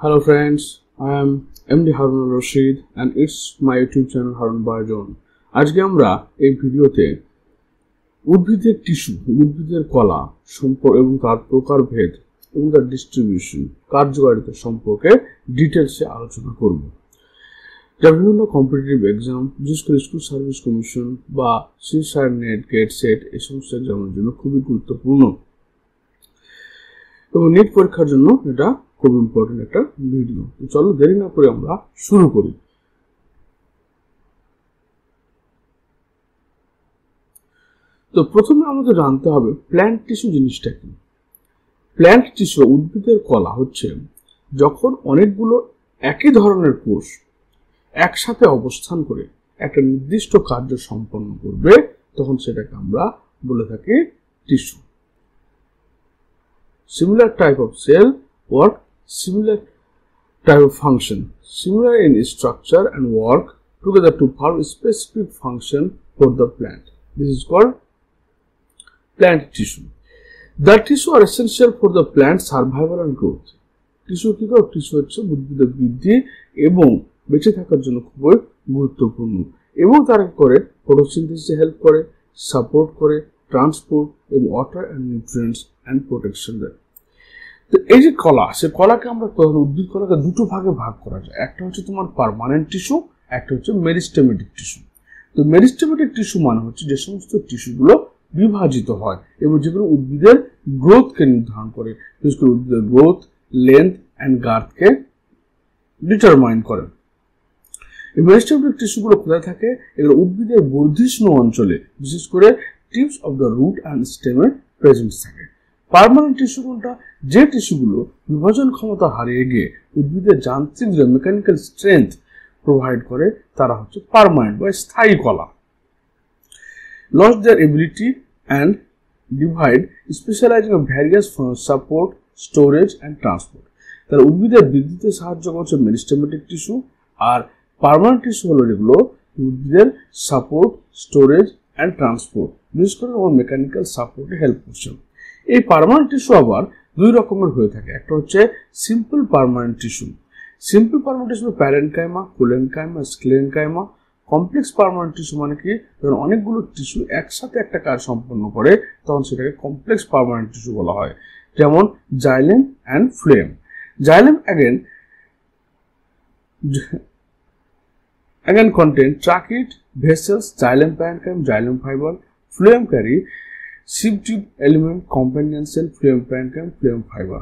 Hello friends, I am MD Harun Rashid and it's my YouTube channel Harun Bajon. আজকে আমরা এই ভিডিওতে উদ্ভিদের টিস্যু, উদ্ভিদের কলা সম্পর্ক এবং তার প্রকারভেদ এবং তার ডিস্ট্রিবিউশন, কার্যকারিতা সম্পর্কে ডিটেইলসে আলোচনা করব। যা বিভিন্ন কম্পিটিটিভ এক্সাম, বিশেষ করে স্কুল সার্ভিস কমিশন বা সিসার নেট, গেট সেট এই সমস্ত এক্সামের জন্য খুবই গুরুত্বপূর্ণ এবং নেট পরীক্ষার জন্য এটা খুব ইম্পর্টেন্ট একটা ভিডিও। চলো দেরি না করে আমরা শুরু করি। তো প্রথমে আমাদের জানতে হবে প্ল্যান্ট টিস্যু জিনিসটা কি। প্ল্যান্ট টিস্যু উদ্ভিদের কলা হচ্ছে যখন অনেকগুলো একই ধরনের কোষ একসাথে অবস্থান করে একটা নির্দিষ্ট কার্য সম্পন্ন করবে, তখন সেটাকে আমরা বলে থাকি tissue. Similar type of cell work similar type of function, similar in structure and work together to form a specific function for the plant. This is called plant tissue. The tissue are essential for the plant survival and growth. Tissue কি করে? Tissue হচ্ছে উদ্ভিদের বৃদ্ধি এবং বেঁচে থাকার জন্য খুবই গুরুত্বপূর্ণ এবং তারা করে ফটোসিনথেসিসে হেল্প করে, সাপোর্ট করে, ট্রান্সপোর্ট এবং water and nutrients and protection দেয়। তো এই যে কলা, সে কলাকে আমরা উদ্ভিদ কলাকে দুটো ভাগে ভাগ করা যায়। একটা হচ্ছে তোমার পার্মানেন্ট টিস্যু, একটা হচ্ছে মেরিস্টেমেটিক টিস্যু। তো মেরিস্টেমেটিক টিস্যু মানে হচ্ছে যে সমস্ত টিস্যুগুলো বিভাজিত হয় এবং যেগুলো উদ্ভিদের গ্রোথকে নির্ধারণ করে, বিশেষ করে উদ্ভিদের গ্রোথ, লেন্থ অ্যান্ড গার্থকে ডিটারমাইন করে। এই মেরিস্টেমেটিক টিস্যুগুলো কোথায় থাকে? এগুলো উদ্ভিদের বর্ধিষ্ণু অঞ্চলে, বিশেষ করে tips of the root and স্টেমের প্রেজেন্স থাকে। পার্মানেন্ট টিস্যু কোনটা? যে টিস্যুগুলো বিভাজন ক্ষমতা হারিয়ে গিয়ে উদ্ভিদের যান্ত্রিক যে মেকানিক্যাল স্ট্রেংথ প্রোভাইড করে তারা হচ্ছে পার্মানেন্ট বা স্থায়ী কলা। Lost their ability and divide, স্পেশালাইজিং of various support, storage and transport. তাহলে উদ্ভিদের বৃদ্ধিতে সাহায্য করছে মেরিস্টেমেটিক টিস্যু, আর পার্মানেন্ট টিস্যু হলো যেগুলো উদ্ভিদের সাপোর্ট, স্টোরেজ অ্যান্ড ট্রান্সপোর্ট, বিশেষ করে মেকানিক্যাল সাপোর্টে হেল্প করছে। এই পার্মানেন্ট টিস্যু আবার দুই রকমের হয়ে থাকে। একটা হচ্ছে simple permanent tissue. Simple permanent tissue parenchyma, collenchyma, sclerenchyma. Complex permanent tissue মানে কি? যখন অনেকগুলো টিস্যু একসাথে একটা কাজ সম্পন্ন করে তখন সেটাকে কমপ্লেক্স পার্মানেন্ট টিস্যু বলা হয়, যেমন xylem and flame. Xylem again contain tracheids, vessels, xylem parenchyma, xylem fiber. Phloem carry sieve tube element, companion cell, phloem parenchyma, phloem fiber.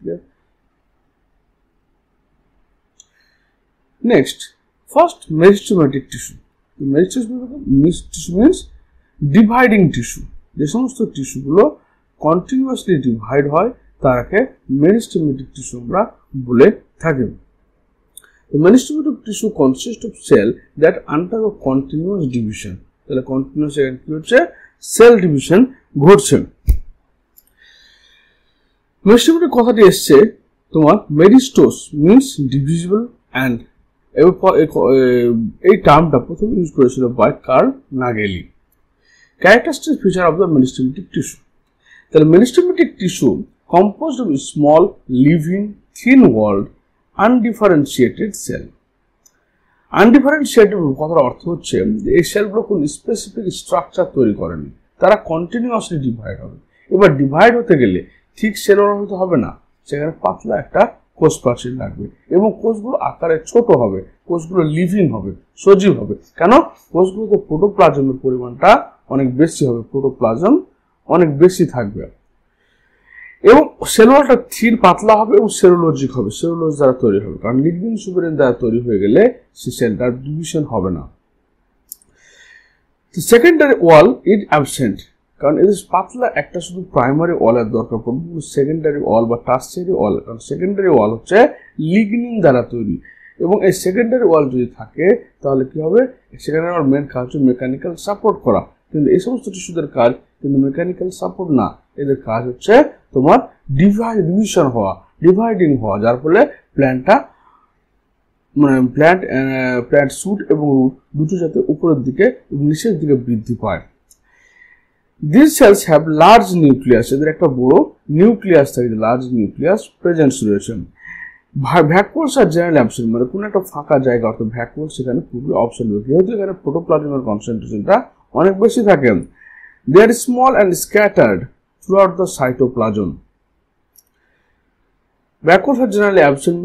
Yeah. Next, first meristematic tissue. The meristematic tissue means dividing tissue. যে সমস্ত টিস্যুগুলো continuously divide হয় তাকে meristematic tissue আমরা বলে থাকি। The meristematic tissue consists of cell that undergo continuous division. তাহলে continuous কি হচ্ছে? সেল ডিভিশন ঘটছে। মেরিস্টেমেটিক কথাটি এসছে তোমার মেরিস্টোস মিনস ডিভিজিবল অ্যান্ড, এই টার্মটা প্রথম ইউজ করেছিল by Karl Nageli. Characteristic feature of the meristematic tissue. তাহলে meristematic tissue composed of small living thin walled undifferentiated cell. Undifferentiated কথার অর্থ হচ্ছে এই সেলগুলো কোন স্পেসিফিক স্ট্রাকচার তৈরি করেনি, তারা কন্টিনিউয়াসলি ডিভাইড হবে। এবার ডিভাইড হতে গেলে ঠিক সেলুলার হতে হবে না, সেখানে পাতলা একটা কোষ প্রাচীর লাগবে এবং কোষগুলো আকারে ছোট হবে, কোষগুলো লিভিং হবে, সজীব হবে। কেন? কোষগুলোতে প্রোটোপ্লাজমের পরিমাণটা অনেক বেশি হবে, প্রোটোপ্লাজম অনেক বেশি থাকবে এবং সেলুলারটা থিন পাতলা হবে এবং সেলুলোজিক হবে, সেলুলোজ দ্বারা তৈরি হবে। কারণ লিগনিন সুবেরিন দ্বারা তৈরি হয়ে গেলে সে সেলটার ডিভিশন হবে না। সেকেন্ডারি ওয়াল ইজ অ্যাবসেন্ট, কারণ এদের পাতলা একটা শুধু প্রাইমারি ওয়ালের দরকার পড়বে, সেকেন্ডারি ওয়াল বা টার্সিয়ারি ওয়াল। কারণ সেকেন্ডারি ওয়াল হচ্ছে লিগনিন দ্বারা তৈরি এবং এই সেকেন্ডারি ওয়াল যদি থাকে তাহলে কি হবে? সেকেন্ডারি ওয়াল মেন কাজ হচ্ছে মেকানিক্যাল সাপোর্ট করা, কিন্তু এই সমস্ত টিস্যুদের কাজ কিন্তু মেকানিক্যাল সাপোর্ট না, এদের কাজ হচ্ছে তোমার ডিভিশন হওয়া, ডিভাইডিং হওয়া, যার ফলে প্ল্যান্টটা প্ল্যান্ট শুট এবং রুট দুটো যাতে উপরের দিকে এবং নিচের দিকে বৃদ্ধি পায়। These cells have large nucleus, এদের একটা বড় নিউক্লিয়াস থাকে, লার্জ নিউক্লিয়াস প্রেজেন্স রয়েছে। ভ্যাকুয়ালস আর জেনারেল অ্যাবসেন্ট, মানে কোনো একটা ফাঁকা জায়গা অর্থাৎ ভ্যাকুয়াল, সেখানে পুরোপুরি অপশন হবে, যেহেতু এখানে প্রোটোপ্লাজমের কনসেন্ট্রেশনটা অনেক বেশি থাকে। They are small and scattered throughout the cytoplasm. Vacuoles are generally absent,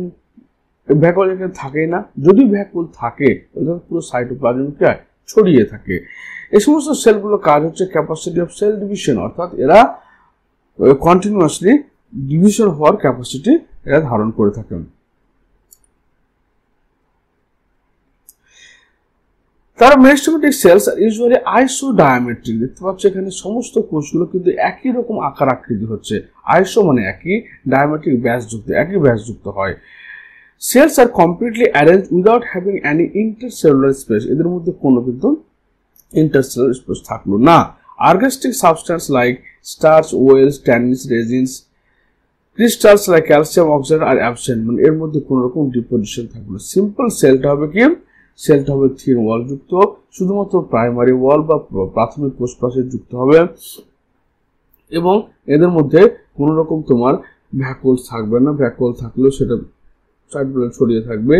vacuole এখানে থাকেই না, যদি ভ্যাকুয়াল থাকে তাহলে পুরো সাইটোপ্লাজমকে ছড়িয়ে থাকে। এই সমস্ত সেলগুলোর কাজ হচ্ছে ক্যাপাসিটি অফ সেল ডিভিশন, অর্থাৎ এরা কন্টিনিউয়াসলি ডিভিশন হওয়ার ক্যাপাসিটি এরা ধারণ করে থাকেন। তারা মেরিস্টেমেটিক সেলস আর ইউজুয়ালি আইসোডায়ামেট্রিক, দেখতে পাচ্ছ এখানে সমস্ত কোষগুলো কিন্তু একই রকম আকার আকৃতি হচ্ছে, আইসো মানে একই, ডায়ামেট্রিক ব্যাসযুক্ত, একই ব্যাসযুক্ত হয়। Cells are completely arrange without having any intercellular space, এদের মধ্যে কোনো কিন্তু ইন্টারসেলুলার স্পেস থাকলো না। Ergastic substance like starch, oils, tannins, resins, crystals like calcium oxide are absent, মানে এর মধ্যে কোনো রকম ডিপোজিশন থাকলো। সিম্পল সেলটা হবে কি, সেলটা হবে থিন ওয়াল যুক্ত, শুধুমাত্র প্রাইমারি ওয়াল বা প্রাথমিক কোষ প্রাচীর যুক্ত হবে, এবং এদের মধ্যে কোনো রকম তোমার ভ্যাকুয়াল থাকবে না, ভ্যাকুয়াল থাকলেও সেটা সাইটোপ্লাজমে ছড়িয়ে থাকবে।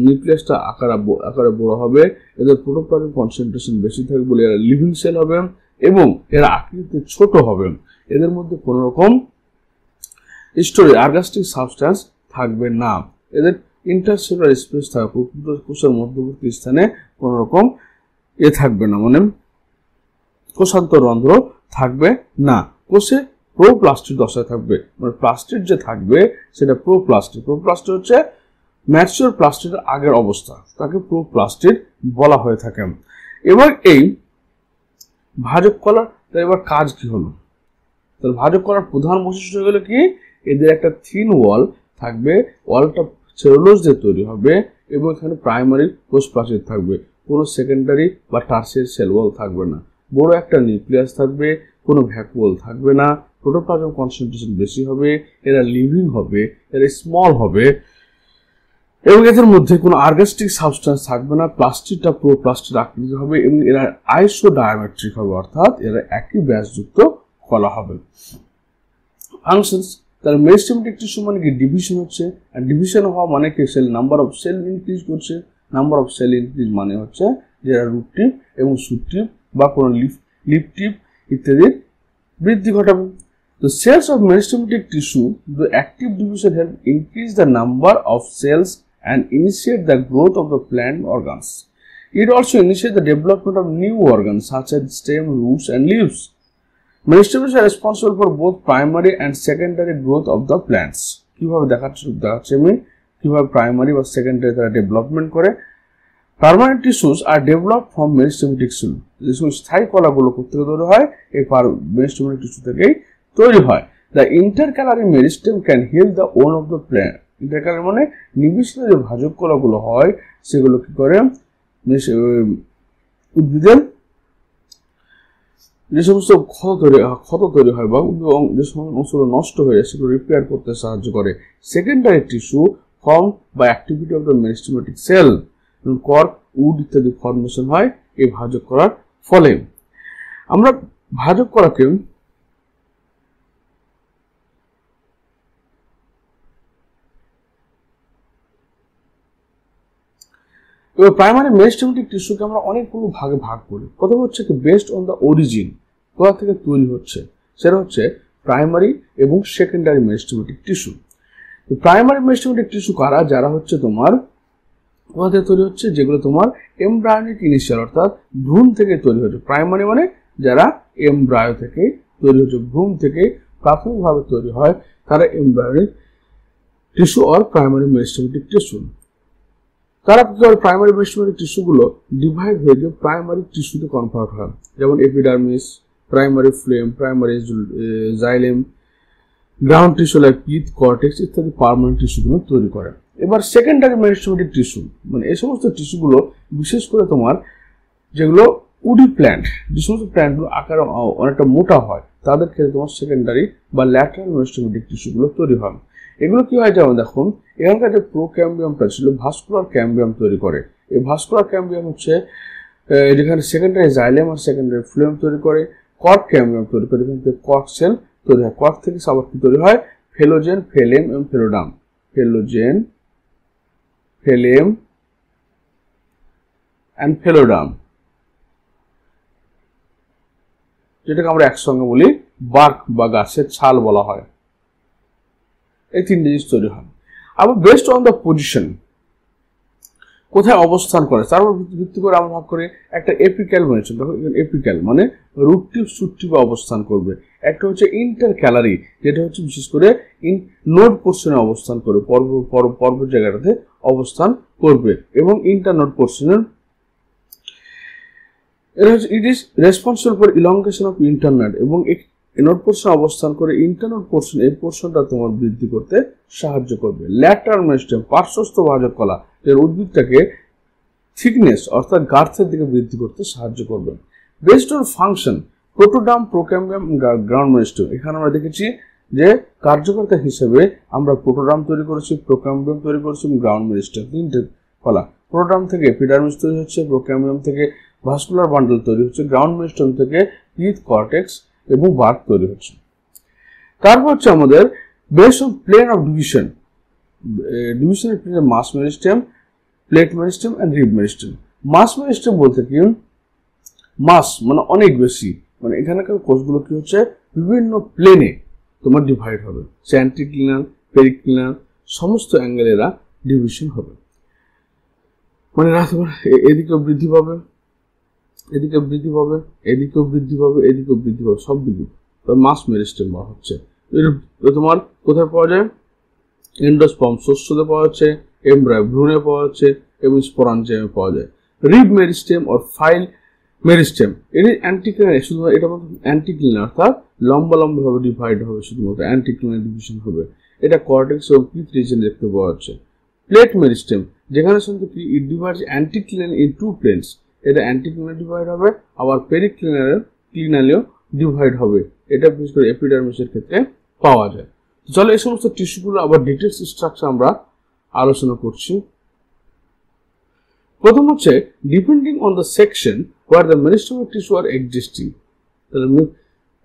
নিউক্লিয়াসটা আকারে বড় হবে, এদের প্রোটোপ্লাজম কনসেন্ট্রেশন বেশি থাকবে বলে এরা লিভিং সেল হবে, এবং এরা আকৃতিতে ছোট হবে। এদের মধ্যে কোনো রকম স্টোরেজ অর্গাস্টিক সাবস্টেন্স থাকবে না। এদের ইন্টারসেলুলার স্পেস থাকবে, কোষের মধ্যবর্তী স্থানে কোনো রকম থাকবে না, মানে কোষান্তর রন্ধ্র থাকবে না। কোষে প্রোপ্লাস্টিড দশায় থাকবে, মানে প্লাস্টিড যে থাকবে সেটা প্রোপ্লাস্টিড। প্রোপ্লাস্টিড হচ্ছে ম্যাচিওর প্লাস্টিডের আগের অবস্থা, তাকে প্রোপ্লাস্টিড বলা হয়ে থাকে। এবার এই ভাজক কলার এবার কাজ কি হলো, তাহলে ভাজক কলার প্রধান বৈশিষ্ট্য হয়ে গেল কি, এদের একটা থিন ওয়াল থাকবে, ওয়ালটা সেলুলোজ দিয়ে তৈরি হবে, এবং এখানে প্রাইমারি কোষ প্রাচীর থাকবে, কোনো সেকেন্ডারি বা টার্সিয়ারি সেল ওয়াল থাকবে না, বড় একটা নিউক্লিয়াস থাকবে, কোনো ভ্যাকুয়াল থাকবে না, প্রোটোপ্লাজম কনসেন্ট্রেশন বেশি হবে, এরা লিভিং হবে, এরা স্মল হবে, এবং এদের মধ্যে কোনো অর্গাস্টিক সাবস্টেন্স থাকবে না, প্লাস্টিকটা প্রোপ্লাস্টিড আকৃতি হবে, এবং এরা আইসোডায়ামেট্রিক হবে, অর্থাৎ এরা একই ব্যাসযুক্ত কলা হবে। ফাংশনস, তার মেরিস্টেমেটিক টিস্যু মানে কি, ডিভিশন হচ্ছে, আর ডিভিশন হওয়া মানে কি, cell number of cell increase করছে। নাম্বার অফ সেল ইনক্রিজ মানে হচ্ছে যারা রুট টিপ এবং শুট টিপ বা কোনো লিফ টিপ ইত্যাদির বৃদ্ধি ঘটাবে। The cells of meristematic tissue, the active division help increase the number of cells and initiate the growth of the plant organs. It also initiates the development of new organs such as stem, roots, and leaves. Meristems are responsible for both primary and secondary growth of the plants. কিভাবে দেখাচ্ছি আমি কিভাবে primary বা secondary তারা development করে। Permanent tissues are develop from meristematic cell, যে স্থায়ী কলাগুলো থেকে তৈরি হয় এই মেরিস্টেমেটিক টিস্যু থেকেই তৈরি হয়। The intercalary meristem can heal the wound of the plant. Intercalary মানে নিবিষ্ট যে ভাজক কলাগুলো হয় সেগুলো কি করে উদ্ভিদের যে সমস্ত ক্ষত তৈরি হয় বা যে সমস্ত নষ্ট হয়ে যায় সেগুলো রিপেয়ার করতে সাহায্য করে। Secondary tissue form by activity of the meristematic cell, cork, wood ইত্যাদি ফর্মেশন হয় এই ভাজক করার ফলে। আমরা ভাজক করাকে এবার প্রাইমারি মেরিস্টেমেটিক টিস্যুকে আমরা অনেকগুলো ভাগে ভাগ করি। প্রথম হচ্ছে কি বেসড অন দ্য অরিজিন, কোথা থেকে তৈরি হচ্ছে, সেটা হচ্ছে প্রাইমারি এবং secondary meristematic tissue. Primary meristematic tissue কারা, যারা হচ্ছে তোমার কোথা থেকে তৈরি হচ্ছে, যেগুলো তোমার এমব্রায়োনিক ইনিশিয়াল অর্থাৎ ভ্রূণ থেকে তৈরি হচ্ছে। প্রাইমারি মানে যারা এমব্রায়ো থেকে তৈরি হচ্ছে, ভ্রূণ থেকে প্রাথমিকভাবে তৈরি হয়, তারা embryonic tissue or primary meristematic tissue. তারা কি করে, প্রাইমারি মেরিস্টেমেটিক টিস্যুগুলো ডিভাইড হয়ে গিয়ে প্রাইমারি টিস্যুতে কনভার্ট হয়, যেমন epidermis, primary phloem, primary xylem, ground tissue like pith, cortex ইত্যাদি পার্মানেন্ট টিস্যুগুলো তৈরি করে। এবার সেকেন্ডারি মেরিস্টেমেটিক টিস্যু মানে এই সমস্ত টিস্যুগুলো বিশেষ করে তোমার যেগুলো উডি প্ল্যান্ট, যে সমস্ত প্ল্যান্টগুলো আকারে অনেকটা মোটা হয় তাদের ক্ষেত্রে তোমার সেকেন্ডারি বা ল্যাটারাল মেরিস্টেমেটিক টিস্যুগুলো তৈরি হয়। এগুলো কি হয়, যেমন দেখুন এখানকার যে প্রোক্যাম্বিয়ামটা ছিল ভাস্কুলার ক্যাম্বিয়াম তৈরি করে। এই ভাস্কুলার ক্যাম্বিয়াম হচ্ছে যেখানে সেকেন্ডারি জাইলেম আর সেকেন্ডারি ফ্লেম তৈরি করে, কর্ক ক্যাম্বিয়াম তৈরি করে, এখান থেকে কর্ক সেল তৈরি হয়। কর্ক থেকে আবার কি তৈরি হয়, ফেলোজেন, ফেলেম এবং ফেলোডাম ফেলোজেন, ফেলেম অ্যান্ড ফেলোডার্ম, যেটাকে আমরা একসঙ্গে বলি বার্ক বা গাছের ছাল বলা হয়। এই তিনটে জিনিস তৈরি হয়। আবার বেস্ট অন দ্য পজিশন, কোথায় অবস্থান করে তার উপর ভিত্তি করে আমরা ভাগ করি একটা এপিক্যাল মেরিস্টেম। দেখো এপিক্যাল মানে রুট টিপ শুট টিপে অবস্থান করবে। একটা হচ্ছে ইন্টারক্যালারি, যেটা হচ্ছে বিশেষ করে নোড পোর্শনে অবস্থান করবে, পর্ব জায়গাটাতে অবস্থান করবে। এবং ইন্টারনোড পোর্শনের it is responsible for elongation of internet, এবং নোড পোর্শনে অবস্থান করে ইন্টারনোড পোর্শন, এই পোর্শনটা তোমার বৃদ্ধি করতে সাহায্য করবে। ল্যাটারাল মেরিস্টেম পার্শ্বস্থ ভাজক কলা, এর উদ্ভিদটাকে থিকনেস অর্থাৎ গার্থের দিকে বৃদ্ধি করতে সাহায্য করবে। Based on function, protoderm, procambium, ground meristem. এখানে আমরা দেখেছি যে কার্যকর্তা হিসেবে আমরা প্রোটোডার্ম তৈরি করেছি, প্রোক্যাম্বিয়াম তৈরি করেছি এবং গ্রাউন্ড মেরিস্টেম, তিনটে কলা। প্রোটোডার্ম থেকে এপিডার্মিস তৈরি হচ্ছে, প্রোক্যাম্বিয়াম থেকে ভাস্কুলার বান্ডল তৈরি হচ্ছে, গ্রাউন্ড মেরিস্টেম থেকে পিথ, কর্টেক্স এবং বার্ক তৈরি হচ্ছে। তারপর হচ্ছে আমাদের based on plane of division, ডিভিশনের প্লেনে mass meristem, plate meristem and rib meristem. Mass meristem বলতে কি, মাস মানে অনেক বেশি, মানে এখানকার কোষগুলো কি হচ্ছে বিভিন্ন প্লেনে তোমার ডিভাইড হবে, সে অ্যান্টিক্লিনাল, পেরিক্লিনাল সমস্ত অ্যাঙ্গেলে এরা ডিভিশন হবে। মানে এরা তোমার এদিকেও বৃদ্ধি পাবে, এদিকে বৃদ্ধি পাবে, এদিকেও বৃদ্ধি পাবে, এদিকেও বৃদ্ধি পাবে, সব দিকে মাস মেরিস্টেম বলা হচ্ছে। তোমার কোথায় পাওয়া যায়? এন্ডোস্পার্ম শস্যতে পাওয়া যাচ্ছে, এমব্রায় ভ্রূণে পাওয়া যাচ্ছে এবং স্পোরাঞ্জিয়ামে পাওয়া যায়। Rib meristem or file meristem, এটি অ্যান্টিক্লিনার, শুধুমাত্র এটা অ্যান্টিক্লিনার অর্থাৎ লম্বা ভাবে ডিভাইড হবে, শুধুমাত্র অ্যান্টিক্লিনার ডিভিশন হবে। এটা কর্টেক্স এবং পিথ রিজন দেখতে পাওয়া যাচ্ছে। প্লেট মেরিস্টেম, যেখানে শুধু কি ইট ডিভাইডস অ্যান্টিক্লিনার ইন টু প্লেনস, এটা অ্যান্টিক্লিনার ডিভাইড হবে, আবার পেরিক্লিনালেও ডিভাইড হবে। এটা বিশেষ করে এপিডার্মিসের ক্ষেত্রে পাওয়া যায়। চলো এই সমস্ত টিস্যুগুলো আবার ডিটেলস স্ট্রাকচার আমরা আলোচনা করছি। প্রথম হচ্ছে depending on the section where the meristematic tissue are existing, তাহলে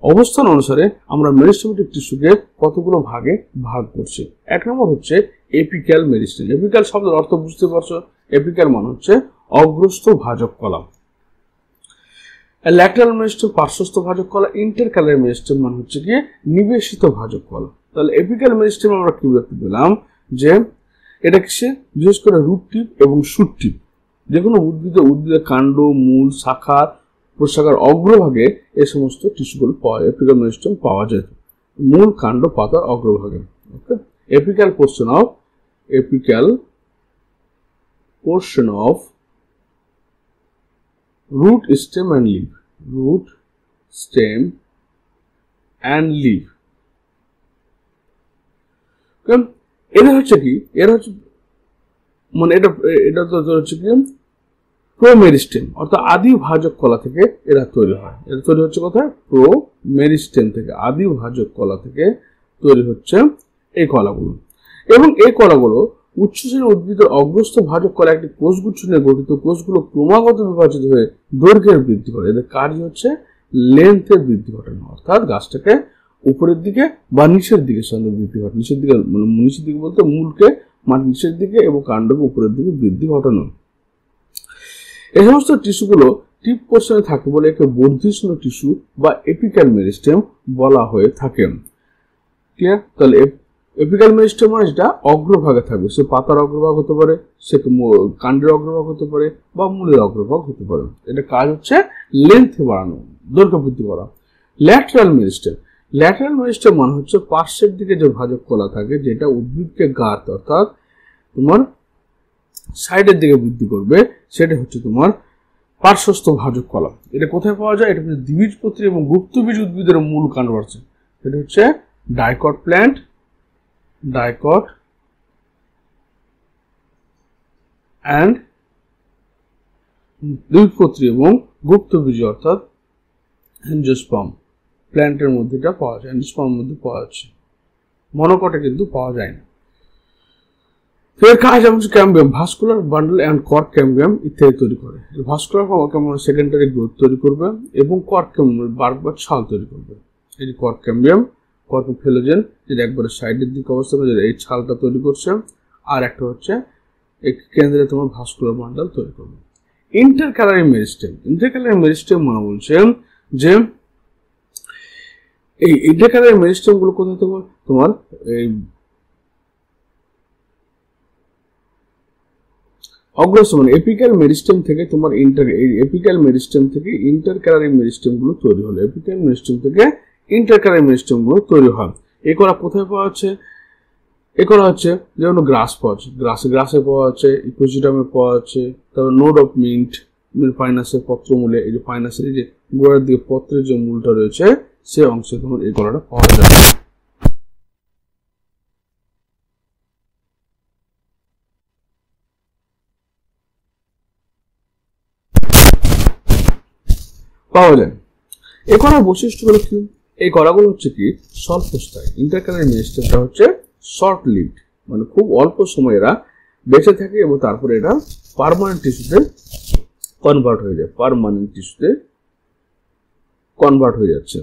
অবস্থান অনুসারে আমরা মেরিস্টেমেটিক টিস্যুকে কতগুলো ভাগে ভাগ করছি। এক নম্বর হচ্ছে এপিক্যাল মেরিস্টেম। এপিক্যাল শব্দের অর্থ বুঝতে পারছো, এপিক্যাল মানে হচ্ছে অগ্রস্থ ভাজক কলা। ল্যাটারাল মেরিস্টেম পার্শ্বস্থ ভাজক কলা। ইন্টারক্যালারি মেরিস্টেম মানে হচ্ছে কি নিবেশিত ভাজক কলা। তাহলে এপিক্যাল মেরিস্টেম আমরা কি দেখতে পেলাম যে এটা কিসে, বিশেষ করে রুট টিপ এবং শুট টিপ, যে কোনো উদ্ভিদের কাণ্ড, মূল, শাখা, প্রশাখার অগ্রভাগে এই সমস্ত টিস্যুগুলো পাওয়া যায়, এপিক্যাল মেরিস্টেম পাওয়া যায় মূল, কাণ্ড, পাতার অগ্রভাগে। Okay, apical portion of root, stem and leaf, root, stem and leaf। এরা হচ্ছে কি, এরা হচ্ছে মানে এটা তো হচ্ছে কি প্রোমেরিস্টেম অর্থাৎ আদি ভাজক কলা থেকে এরা তৈরি হয়। এটা তৈরি হচ্ছে কোথায়? প্রোমেরিস্টেম থেকে, আদি ভাজক কলা থেকে তৈরি হচ্ছে এই কলাগুলো। এবং এই কলাগুলো উচ্চশ্রেণীর উদ্ভিদের অগ্রস্থ ভাজক কলা একটি কোষগুচ্ছ নিয়ে গঠিত। কোষগুলো ক্রমাগত বিভাজিত হয়ে দৈর্ঘ্যের বৃদ্ধি করে। এদের কাজ হচ্ছে লেন্থের বৃদ্ধি ঘটানো, অর্থাৎ গাছটাকে উপরের দিকে বা নিচের দিকে সঙ্গে বৃদ্ধি ঘটানো। নিচের দিকে বলতে মূলকে নিচের দিকে এবং কাণ্ডকে উপরের দিকে বৃদ্ধি ঘটানো। এই সমস্ত টিস্যুগুলো টিপ পোর্শনে থাকে বলে একে বর্ধিষ্ণু টিস্যু বা এপিক্যাল মেরিস্টেম বলা হয়ে থাকে। ক্লিয়ার? তাহলে এপিক্যাল মেরিস্টেম মানে যেটা অগ্রভাগে থাকবে, সে পাতার অগ্রভাগ হতে পারে, সে কাণ্ডের অগ্রভাগ হতে পারে বা মূলের অগ্রভাগ হতে পারে। এটা কাজ হচ্ছে লেন্থ বাড়ানো, দৈর্ঘ্য বৃদ্ধি করা। ল্যাটারাল মেরিস্টেম মানে হচ্ছে পার্শ্বের দিকে যে ভাজক কলা থাকে, যেটা উদ্ভিদকে গার্থ অর্থাৎ তোমার সাইডের দিকে বৃদ্ধি করবে, সেটা হচ্ছে তোমার পার্শ্বস্থ ভাজক কলা। এটা কোথায় পাওয়া যায়? এটা হচ্ছে দ্বিবীজপত্রী এবং গুপ্তবীজ উদ্ভিদের মূল কাণ্ড আছে। এটা হচ্ছে ডাইকট প্ল্যান্ট, ডাইকট অ্যান্ড দ্বিবীজপত্রী এবং গুপ্তবীজ অর্থাৎ অ্যাঞ্জিওস্পার্ম প্ল্যান্টের মধ্যে এটা পাওয়া যায়, অ্যাঞ্জিওস্পার্মের মধ্যে পাওয়া যাচ্ছে, মনোকটে কিন্তু পাওয়া যায় না। এর কাজ হচ্ছে ক্যাম্বিয়াম, ভাস্কুলার বান্ডল অ্যান্ড কর্ক ক্যাম্বিয়াম ইত্যাদি তৈরি করে। ভাস্কুলার ক্যাম্বিয়াম সেকেন্ডারি গ্রোথ তৈরি করবে এবং কর্ক ক্যাম্বিয়াম বার্ক বা ছাল তৈরি করবে। এই কর্ক ক্যাম্বিয়াম কর্পোফিলোজেন যেটা একবারে সাইডের দিকে অবস্থান করে এই ছালটা তৈরি করছে, আর একটা হচ্ছে এই কেন্দ্রে তোমার ভাস্কুলার বান্ডল তৈরি করবে। ইন্টারক্যালারি মেরিস্টেম, ইন্টারক্যালারি মেরিস্টেম মানে বলছে যে এই ইন্টারক্যালারি মেরিস্টেম গুলো কোথায় তোমার এই অগ্রস্থ মানে এপিক্যাল মেরিস্টেম থেকে তোমার এপিক্যাল মেরিস্টেম থেকে ইন্টারক্যালারি মেরিস্টেম গুলো তৈরি হলো, এপিক্যাল মেরিস্টেম থেকে ইন্টারক্যালারি মেরিস্টেম গুলো তৈরি হয়। এই করা কোথায় পাওয়া যাচ্ছে? এ করা হচ্ছে যেমন গ্রাস পাওয়া যাচ্ছে, গ্রাসে পাওয়া যাচ্ছে, ইকোসিস্টেমে পাওয়া যাচ্ছে, তারপর নোড অফ মিন্ট, পাইনাসের পত্রমূলে, এই যে পাইনাসের এই যে গোড়ার দিকে পত্রের যে মূলটা রয়েছে সে অংশে তোমার এই কলাটা পাওয়া যাবে। পাওয়া যায়। এ কলার বৈশিষ্ট্যগুলো কি? এই কলাগুলো হচ্ছে কি স্বল্পস্থায়ী। ইন্টারক্যালারি মেরিস্টেমটা হচ্ছে শর্ট লিভড, মানে খুব অল্প সময় এরা বেঁচে থাকে এবং তারপরে এটা পার্মানেন্ট টিস্যুতে কনভার্ট হয়ে যায়, পার্মানেন্ট টিস্যুতে কনভার্ট হয়ে যাচ্ছে।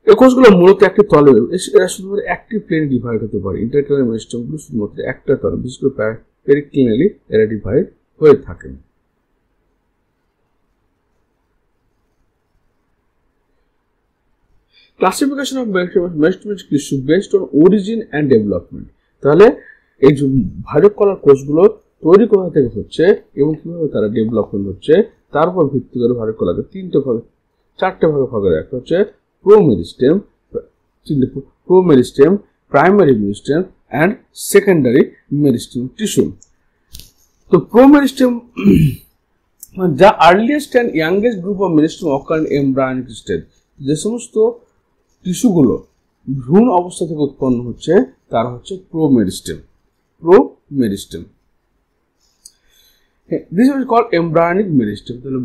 এই কোষগুলো মূলত একটি তলে, এরা শুধুমাত্র একটি প্লেন ডিভাইড হতে পারে। ইন্টারক্যালারি মেরিস্টেমগুলো শুধুমাত্র একটা তলে, বিশেষ করে পেরিক্লিনালি এরা ডিভাইড হয়ে থাকে। Classification of meristematic tissue based on origin and development. তাহলে এই যে ভাজক কলার কোষগুলো তৈরি কোথা থেকে হচ্ছে এবং কিভাবে তারা ডেভেলপমেন্ট হচ্ছে তার উপর ভিত্তি করে ভাজক কলাকে চারটে ভাগে ভাগ করে। একটা হচ্ছে promeristem, primary meristem and secondary meristem tissue. তো promeristem the earliest and youngest group of meristem occur in embryonic stage। যে সমস্ত টিস্যুগুলো ভ্রূণ অবস্থা থেকে উৎপন্ন হচ্ছে তারা হচ্ছে প্রোমেরিস্টেম। This is called embryonic meristem. তাহলে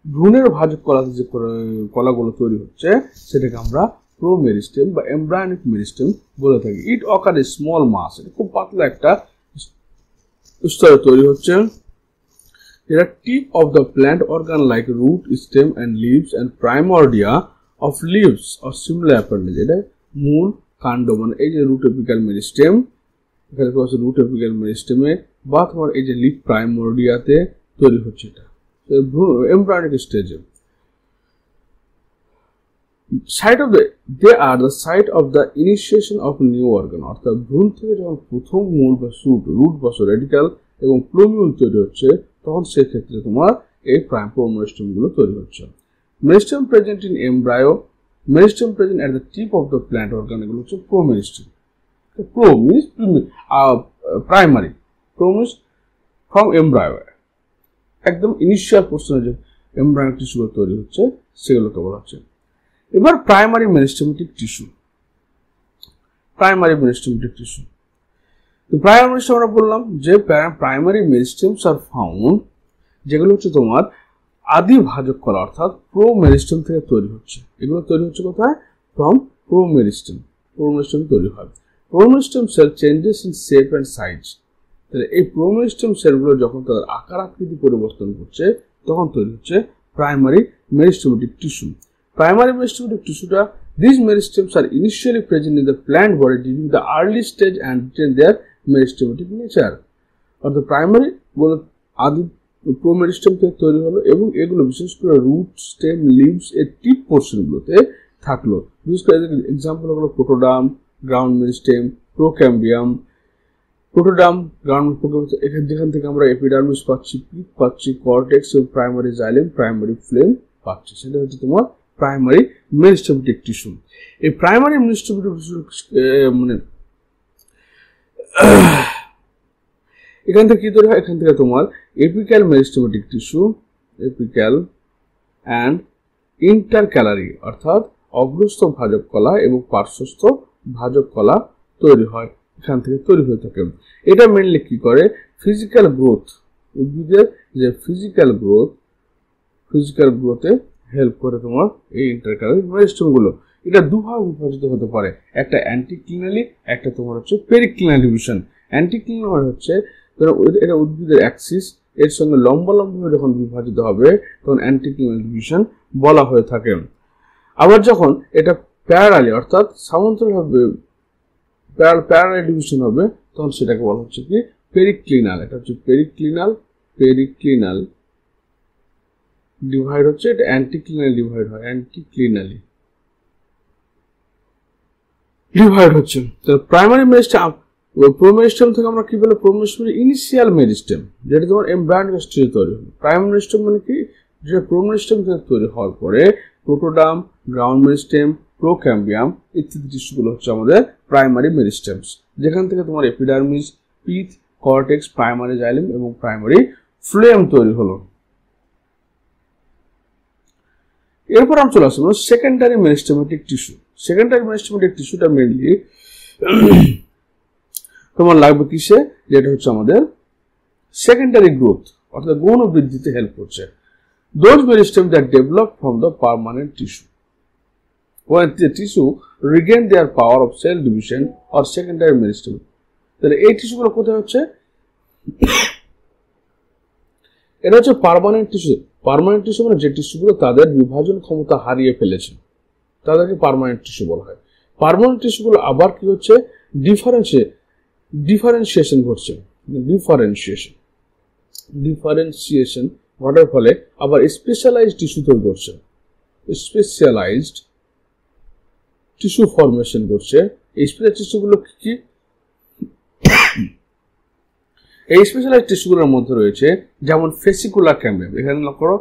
ভ্রূণের ভাজক কলাতে যে কলাগুলো তৈরি হচ্ছে সেটাকে আমরা প্রোমেরিস্টেম বা এমব্রায়োনিক মেরিস্টেম বলে থাকি। ইট অকার এ স্মল মাস, এটা খুব পাতলা একটা স্তরে তৈরি হচ্ছে। এরা tip of the plant organ like root, stem and leaves and primordia of leaves or similar appendage. এটা মূল কাণ্ড, মানে এই যে রুট এপিক্যাল মেরিস্টেম, এখানে রুট এপিক্যাল মেরিস্টেমে বা তোমার এই যে লিভ প্রাইমর্ডিয়াতে তৈরি হচ্ছে এটা এমব্রায়োনিক স্টেজে। They are the site of the initiation of new organ। অর্থাৎ ভ্রূণ থেকে যখন প্রথম মূল বা রুট বা রেডিক্যাল এবং প্লুমিউল তৈরি হচ্ছে তখন সেক্ষেত্রে তোমার এই প্রোমেরিস্টেম গুলো তৈরি হচ্ছে। Meristem present in embryo, meristem present at the tip of the plant organ, এগুলো হচ্ছে promeristem. Pro means primary, promise from embryo, একদম ইনিশিয়াল পোর্শনে যে এমব্রায়োনিক টিস্যুগুলো তৈরি হচ্ছে সেগুলোকে বলা হচ্ছে। এবার primary meristematic tissue. Primary meristematic tissue, তো প্রাইমারি মেরিস্টেম আমরা বললাম যে প্রাইমারি মেরিস্টেমস আর ফাউন্ড, যেগুলো হচ্ছে তোমার আদি ভাজক কলা অর্থাৎ প্রোমেরিস্টেম থেকে তৈরি হচ্ছে। এগুলো তৈরি হচ্ছে কোথায়? ফ্রম প্রোমেরিস্টেম তৈরি হয়। Promeristem cell changes in shape and size. তাহলে এই প্রোমেরিস্টেম সেলগুলো যখন তাদের আকার আকৃতি পরিবর্তন করছে তখন তৈরি হচ্ছে primary meristematic tissue. Primary meristematic tissue, these meristems are initially present in the plant body during the early stage and retain their meristematic nature। অর্থাৎ প্রাইমারি গুলো আদি প্রোমেরিস্টেম থেকে তৈরি হলো এবং এগুলো বিশেষ করে রুট, স্টেম, লিভস এর টিপ পোর্শন গুলোতে থাকলো। বিশেষ করে এক্সাম্পল হলো protoderm, ground meristem, procambium. Protoderm, ground যেখান থেকে আমরা এপিডার্মিস পাচ্ছি, পিক পাচ্ছি, কর্টেক্স এবং প্রাইমারি জাইলেম, প্রাইমারি ফ্লেম পাচ্ছি। সেটা হচ্ছে তোমার প্রাইমারি মেরিস্টেমেটিক টিস্যু। এই প্রাইমারি মেরিস্টেমেটিক টিস্যু মানে এখান থেকে কি তৈরি হয়? এখান থেকে তোমার apical meristematic tissue, apical and ইন্টারক্যালারি অর্থাৎ অগ্রস্থ ভাজক কলা এবং পার্শ্বস্থ ভাজক কলা তৈরি হয়, এখান থেকে তৈরি হয়ে থাকে। এটা মেনলি কি করে? ফিজিক্যাল গ্রোথ, উদ্ভিদের যে ফিজিক্যাল গ্রোথে হেল্প করে তোমার এই ইন্টারক্যালারি মেরিস্টেম গুলো। এটা দুভাবে বিভাজিত হতে পারে, একটা অ্যান্টিক্লিনালি, একটা তোমার হচ্ছে পেরিক্লিনাল ডিভিশন। অ্যান্টিক্লিনাল মানে হচ্ছে এটা উদ্ভিদের অ্যাক্সিস এর সঙ্গে লম্বা যখন বিভাজিত হবে তখন অ্যান্টিক্লিনাল ডিভিশন বলা হয়ে থাকে। আবার যখন এটা প্যারালালি অর্থাৎ সমান্তরালভাবে প্যারালাল ডিভিশন হবে তখন সেটাকে বলা হচ্ছে কি পেরিক্লিনাল। এটা হচ্ছে পেরিক্লিনাল ডিভাইড হচ্ছে, এটা অ্যান্টিক্লিনাল ডিভাইড হয়, অ্যান্টিক্লিনালি ডিভাইড হচ্ছে। তো প্রাইমারি মেরিস্টেম, প্রোমেরিস্টেম থেকে আমরা কি বলে, প্রোমেরিস্টেম ইনিশিয়াল মেরিস্টেম, যেটা তোমার এমব্রায়োনিক স্টেজে তৈরি হয়। প্রাইমারি মেরিস্টেম মানে কি, যে প্রোমেরিস্টেম থেকে তৈরি হওয়ার পরে প্রোটোডার্ম, গ্রাউন্ড মেরিস্টেম, প্রোক্যাম্বিয়াম ইত্যাদি টিস্যুগুলো হচ্ছে আমাদের প্রাইমারি মেরিস্টেমস, যেখান থেকে তোমার epidermis, pith, cortex, primary xylem এবং প্রাইমারি ফ্লোয়েম তৈরি হলো। এরপর আমরা চলে আসবো secondary meristematic tissue. Secondary meristematic টিস্যুটা মেনলি তোমার লাগবে কিসে, যেটা হচ্ছে আমাদের সেকেন্ডারি গ্রোথ অর্থাৎ গৌণ বৃদ্ধিতে হেল্প করছে। Those meristem that develop from the permanent tissue. When the tissue regain their power of cell division or secondary meristem. তাহলে এই টিস্যুগুলো কোথায় হচ্ছে, এটা হচ্ছে পার্মানেন্ট টিস্যু। পার্মানেন্ট টিস্যু মানে যে টিস্যুগুলো তাদের বিভাজন ক্ষমতা হারিয়ে ফেলেছে তাদেরকে পার্মানেন্ট টিস্যু বলা হয়। পার্মানেন্ট টিস্যুগুলো আবার কি হচ্ছে, ডিফারেন্সিয়েশন ঘটছে, ডিফারেন্সিয়েশন ঘটার ফলে আবার স্পেশালাইজড টিস্যু তৈরি করছে, স্পেশালাইজড টিস্যু ফরমেশন করছে। এই স্পেশাল টিস্যুগুলো কি, এই স্পেশালাইজড টিস্যুগুলোর মধ্যে রয়েছে যেমন ফেসিকুলার ক্যাম্বিয়াম। এখানে লক্ষ্য করো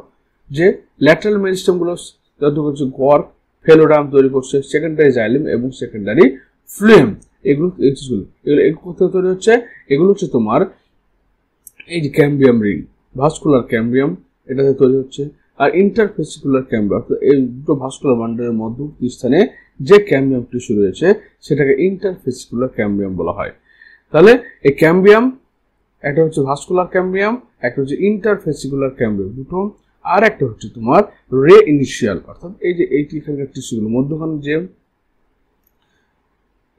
যে ল্যাটারাল মেরিস্টেমগুলো যত হচ্ছে গর্ক, ফেলোডার্ম তৈরি করছে, সেকেন্ডারি জাইলেম এবং সেকেন্ডারি ফ্লোয়েম। এগুলো কোথায় তৈরি হচ্ছে, এগুলো হচ্ছে তোমার এই যে ক্যাম্বিয়াম রিং, ভাস্কুলার ক্যাম্বিয়াম এটাতে তৈরি হচ্ছে। আর ইন্টারফেসিকুলার ক্যাম্বিয়াম অর্থাৎ এই দুটো ভাস্কুলার বান্ডেলের মধ্যবর্তী স্থানে যে ক্যাম্বিয়াম টিস্যু রয়েছে সেটাকে ইন্টারফেসিকুলার ক্যাম্বিয়াম বলা হয়। তাহলে এই ক্যাম্বিয়াম একটা হচ্ছে ভাস্কুলার ক্যাম্বিয়াম, একটা হচ্ছে ইন্টারফেসিকুলার ক্যাম্বিয়াম দুটো, আর একটা হচ্ছে তোমার রে ইনিশিয়াল অর্থাৎ এই যে এইটি এখানকার টিস্যুগুলো মধ্যখানে যে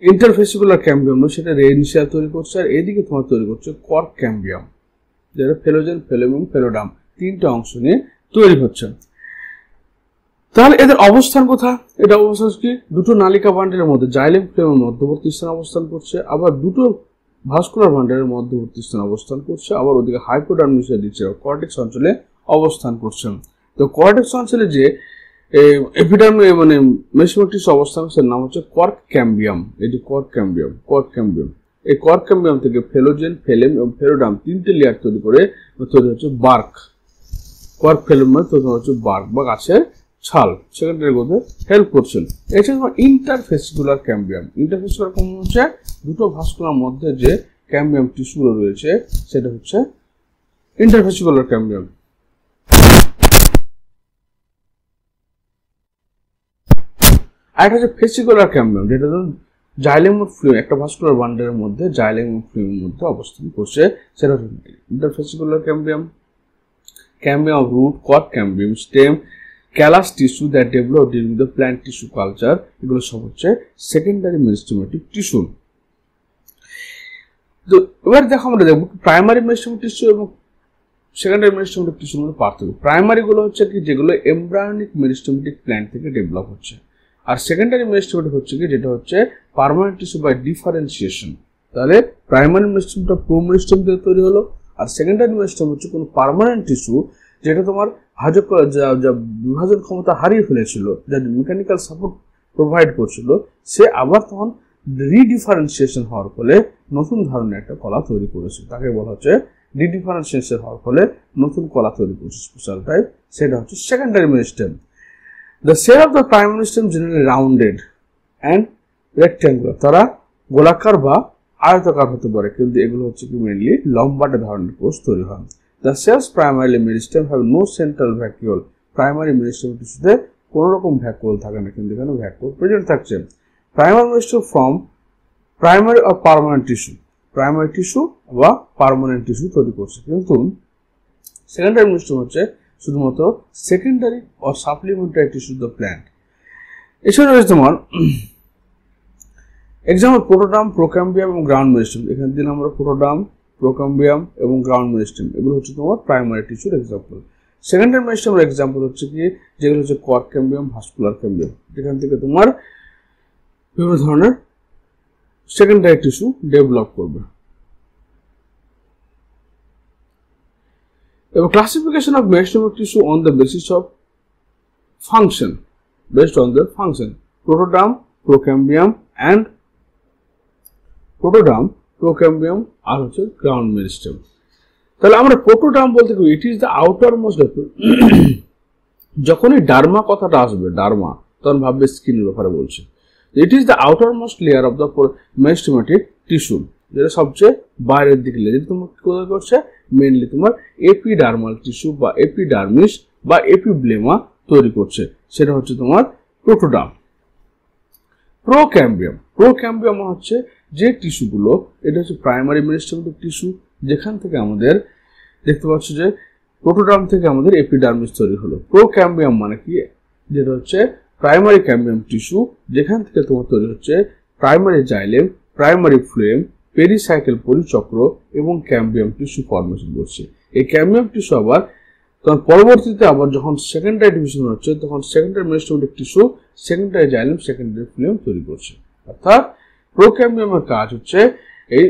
ইন্টারফেসিকুলার ক্যাম্বিয়াম সেটা রে ইনিশিয়াল তৈরি করছে, আর এদিকে তোমার তৈরি করছে কর্ক ক্যাম্বিয়াম, যেটা ফেলোজেন, ফ্লোয়েম এবং ফেলোডার্ম তিনটা অংশ নিয়ে তৈরি হচ্ছে। তাহলে এদের অবস্থান কোথায়, এটা অবস্থান কি, দুটো নালিকা বান্ডেলের মধ্যে জাইলেম ফ্লোয়েমের মধ্যবর্তী স্থানে অবস্থান করছে, আবার দুটো ভাস্কুলার বান্ডেলের মধ্যবর্তী স্থানে অবস্থান করছে, আবার ওদিকে হাইপোডার্মিসের নিচে কর্টেক্স অঞ্চলে অবস্থান করছে। তো কর্টেক্স অঞ্চলে যে এপিডার্মি মানে মেরিস্টেমেটিক টিস্যু অবস্থান সেটার নাম হচ্ছে কর্ক ক্যাম্বিয়াম। এই যে কর্ক ক্যাম্বিয়াম এই কর্ক ক্যাম্বিয়াম থেকে ফেলোজেন, ফ্লোয়েম এবং ফেলোডার্ম তিনটে লেয়ার তৈরি করে তৈরি হচ্ছে বার্ক। কর্ক ফ্লোয়েম তৈরি হচ্ছে বার্ক বা গাছের ছাল, সেকেন্ডারি গ্রোথে হেল্প করছেন। এছাড়া ইন্টারফেসিকুলার ক্যাম্বিয়াম, ইন্টারফেসিকুলার ক্যাম্বিয়াম হচ্ছে দুটো ভাস্কুলার মধ্যে যে ক্যাম্বিয়াম টিস্যুগুলো রয়েছে সেটা হচ্ছে ইন্টারফেসিকুলার ক্যাম্বিয়াম। আর একটা হচ্ছে ফেসিকুলার ক্যাম্বিয়াম, যেটা জাইলেম ও ফ্লোয়েম একটা ভাস্কুলার বান্ডেলের মধ্যে জাইলেম ও ফ্লোয়েমের মধ্যে অবস্থান করছে, সেটা হচ্ছে interfascicular cambium. Cambium of root, cork cambium, stem, callus tissue that develop during the plant tissue culture, এগুলো সব হচ্ছে সেকেন্ডারি মেরিস্টেমেটিক টিস্যু। তো এবার দেখো আমরা দেখবো প্রাইমারি মেরিস্টেমেটিক টিস্যু এবং সেকেন্ডারি মেরিস্টেমেটিক টিস্যুর মধ্যে পার্থক্য। প্রাইমারি গুলো হচ্ছে কি যেগুলো এমব্রায়োনিক মেরিস্টেমেটিক প্ল্যান্ট থেকে ডেভেলপ হচ্ছে, আর সেকেন্ডারি মেরিস্টেমেটিক হচ্ছে কি যেটা হচ্ছে পার্মানেন্ট টিস্যু বাই ডিফারেন্সিয়েশন। তাহলে প্রাইমারি মেরিস্টেমটা প্রোমেরিস্টেম থেকে তৈরি হলো, আর সেকেন্ডারি মেরিস্টেম হচ্ছে কোনো পার্মানেন্ট টিস্যু যেটা তোমার যা বিভাজন ক্ষমতা হারিয়ে ফেলেছিল, যা মেকানিক্যাল সাপোর্ট প্রোভাইড করছিল, সে আবার তখন রিডিফারেন্সিয়েশন হওয়ার ফলে নতুন ধরনের একটা কলা তৈরি করেছে, তাকে বলা হচ্ছে রিডিফারেন্সিয়েশন হওয়ার ফলে নতুন কলা তৈরি করেছে স্পেশাল টাইপ, সেটা হচ্ছে secondary meristem. The cell of the primary meristem generally rounded and rectangular, তারা গোলাকার বা আয়তাকার হতে পারে, কিন্তু এগুলো হচ্ছে কি মেইনলি লম্বাটে ধরনের কোষ তৈরি হয়। The cells primarily meristem have no central vacuole, primary meristem টিস্যুতে কোনো রকম ভ্যাকুয়াল থাকে না, কিন্তু এখানে ভ্যাকুয়াল প্রেজেন্ট থাকছে। Primary meristem from primary or permanent tissue, primary tissue বা পার্মানেন্ট টিস্যু তৈরি করছে, কিন্তু সেকেন্ডারি মেরিস্টেম হচ্ছে শুধুমাত্র secondary or supplementary tissue the plant. এছাড়া রয়েছে তোমার এক্সাম্পল প্রোটোডার্ম, প্রোক্যাম্বিয়াম এবং গ্রাউন্ড মেরিস্টেম। এখানে দিন আমরা প্রোটোডার্ম, প্রোক্যাম্বিয়াম এবং গ্রাউন্ড মেরিস্টেম, এগুলো হচ্ছে তোমার প্রাইমারি টিস্যুর এক্সাম্পল। সেকেন্ডারি মেরিস্টেমের এক্সাম্পল হচ্ছে কি যেগুলো হচ্ছে কর্ক ক্যাম্বিয়াম, ভাস্কুলার ক্যাম্বিয়াম, যেখান থেকে তোমার বিভিন্ন ধরনের সেকেন্ডারি টিস্যু ডেভেলপ করবে। এবং classification of meristemic tissue on the basis of function, based on their function, protoderm, procambium and আর হচ্ছে গ্রাউন্ড মেরিস্টেম। তাহলে আমরা প্রোটোডার্ম বলতে কি, it is the outermost, যখনই ডার্মা কথাটা আসবে, ডার্মা, তখন ভাববে স্কিনের ব্যাপারে বলছে। It is the outermost layer of the meristematic tissue, যেটা সবচেয়ে বাইরের দিকে লেয়ার, যেটা তোমার কোথায় করছে, মেইনলি তোমার এপিডার্মাল টিস্যু বা এপিডার্মিস বা এপিব্লেমা তৈরি করছে, সেটা হচ্ছে তোমার প্রোটোডার্ম। প্রোক্যাম্বিয়াম হচ্ছে যে টিস্যুগুলো, এটা হচ্ছে প্রাইমারি মেরিস্টেমেটিক টিস্যু, যেখান থেকে আমাদের দেখতে পাচ্ছ যে প্রোটোডার্ম থেকে আমাদের এপিডার্মিস তৈরি হলো। প্রোক্যাম্বিয়াম মানে কি, যেটা হচ্ছে প্রাইমারি ক্যাম্বিয়াম টিস্যু, যেখান থেকে তোমার তৈরি হচ্ছে primary xylem, primary phloem, pericycle পরিচক্র এবং ক্যাম্বিয়াম টিস্যু ফর্মেশন করছে। এই ক্যাম্বিয়াম টিস্যু আবার তখন পরবর্তীতে আবার যখন সেকেন্ডারি ডিভিশন হচ্ছে, তখন secondary meristematic tissue, secondary xylem, secondary phloem তৈরি করছে। অর্থাৎ প্রোক্যাম্বিয়ামের কাজ হচ্ছে এই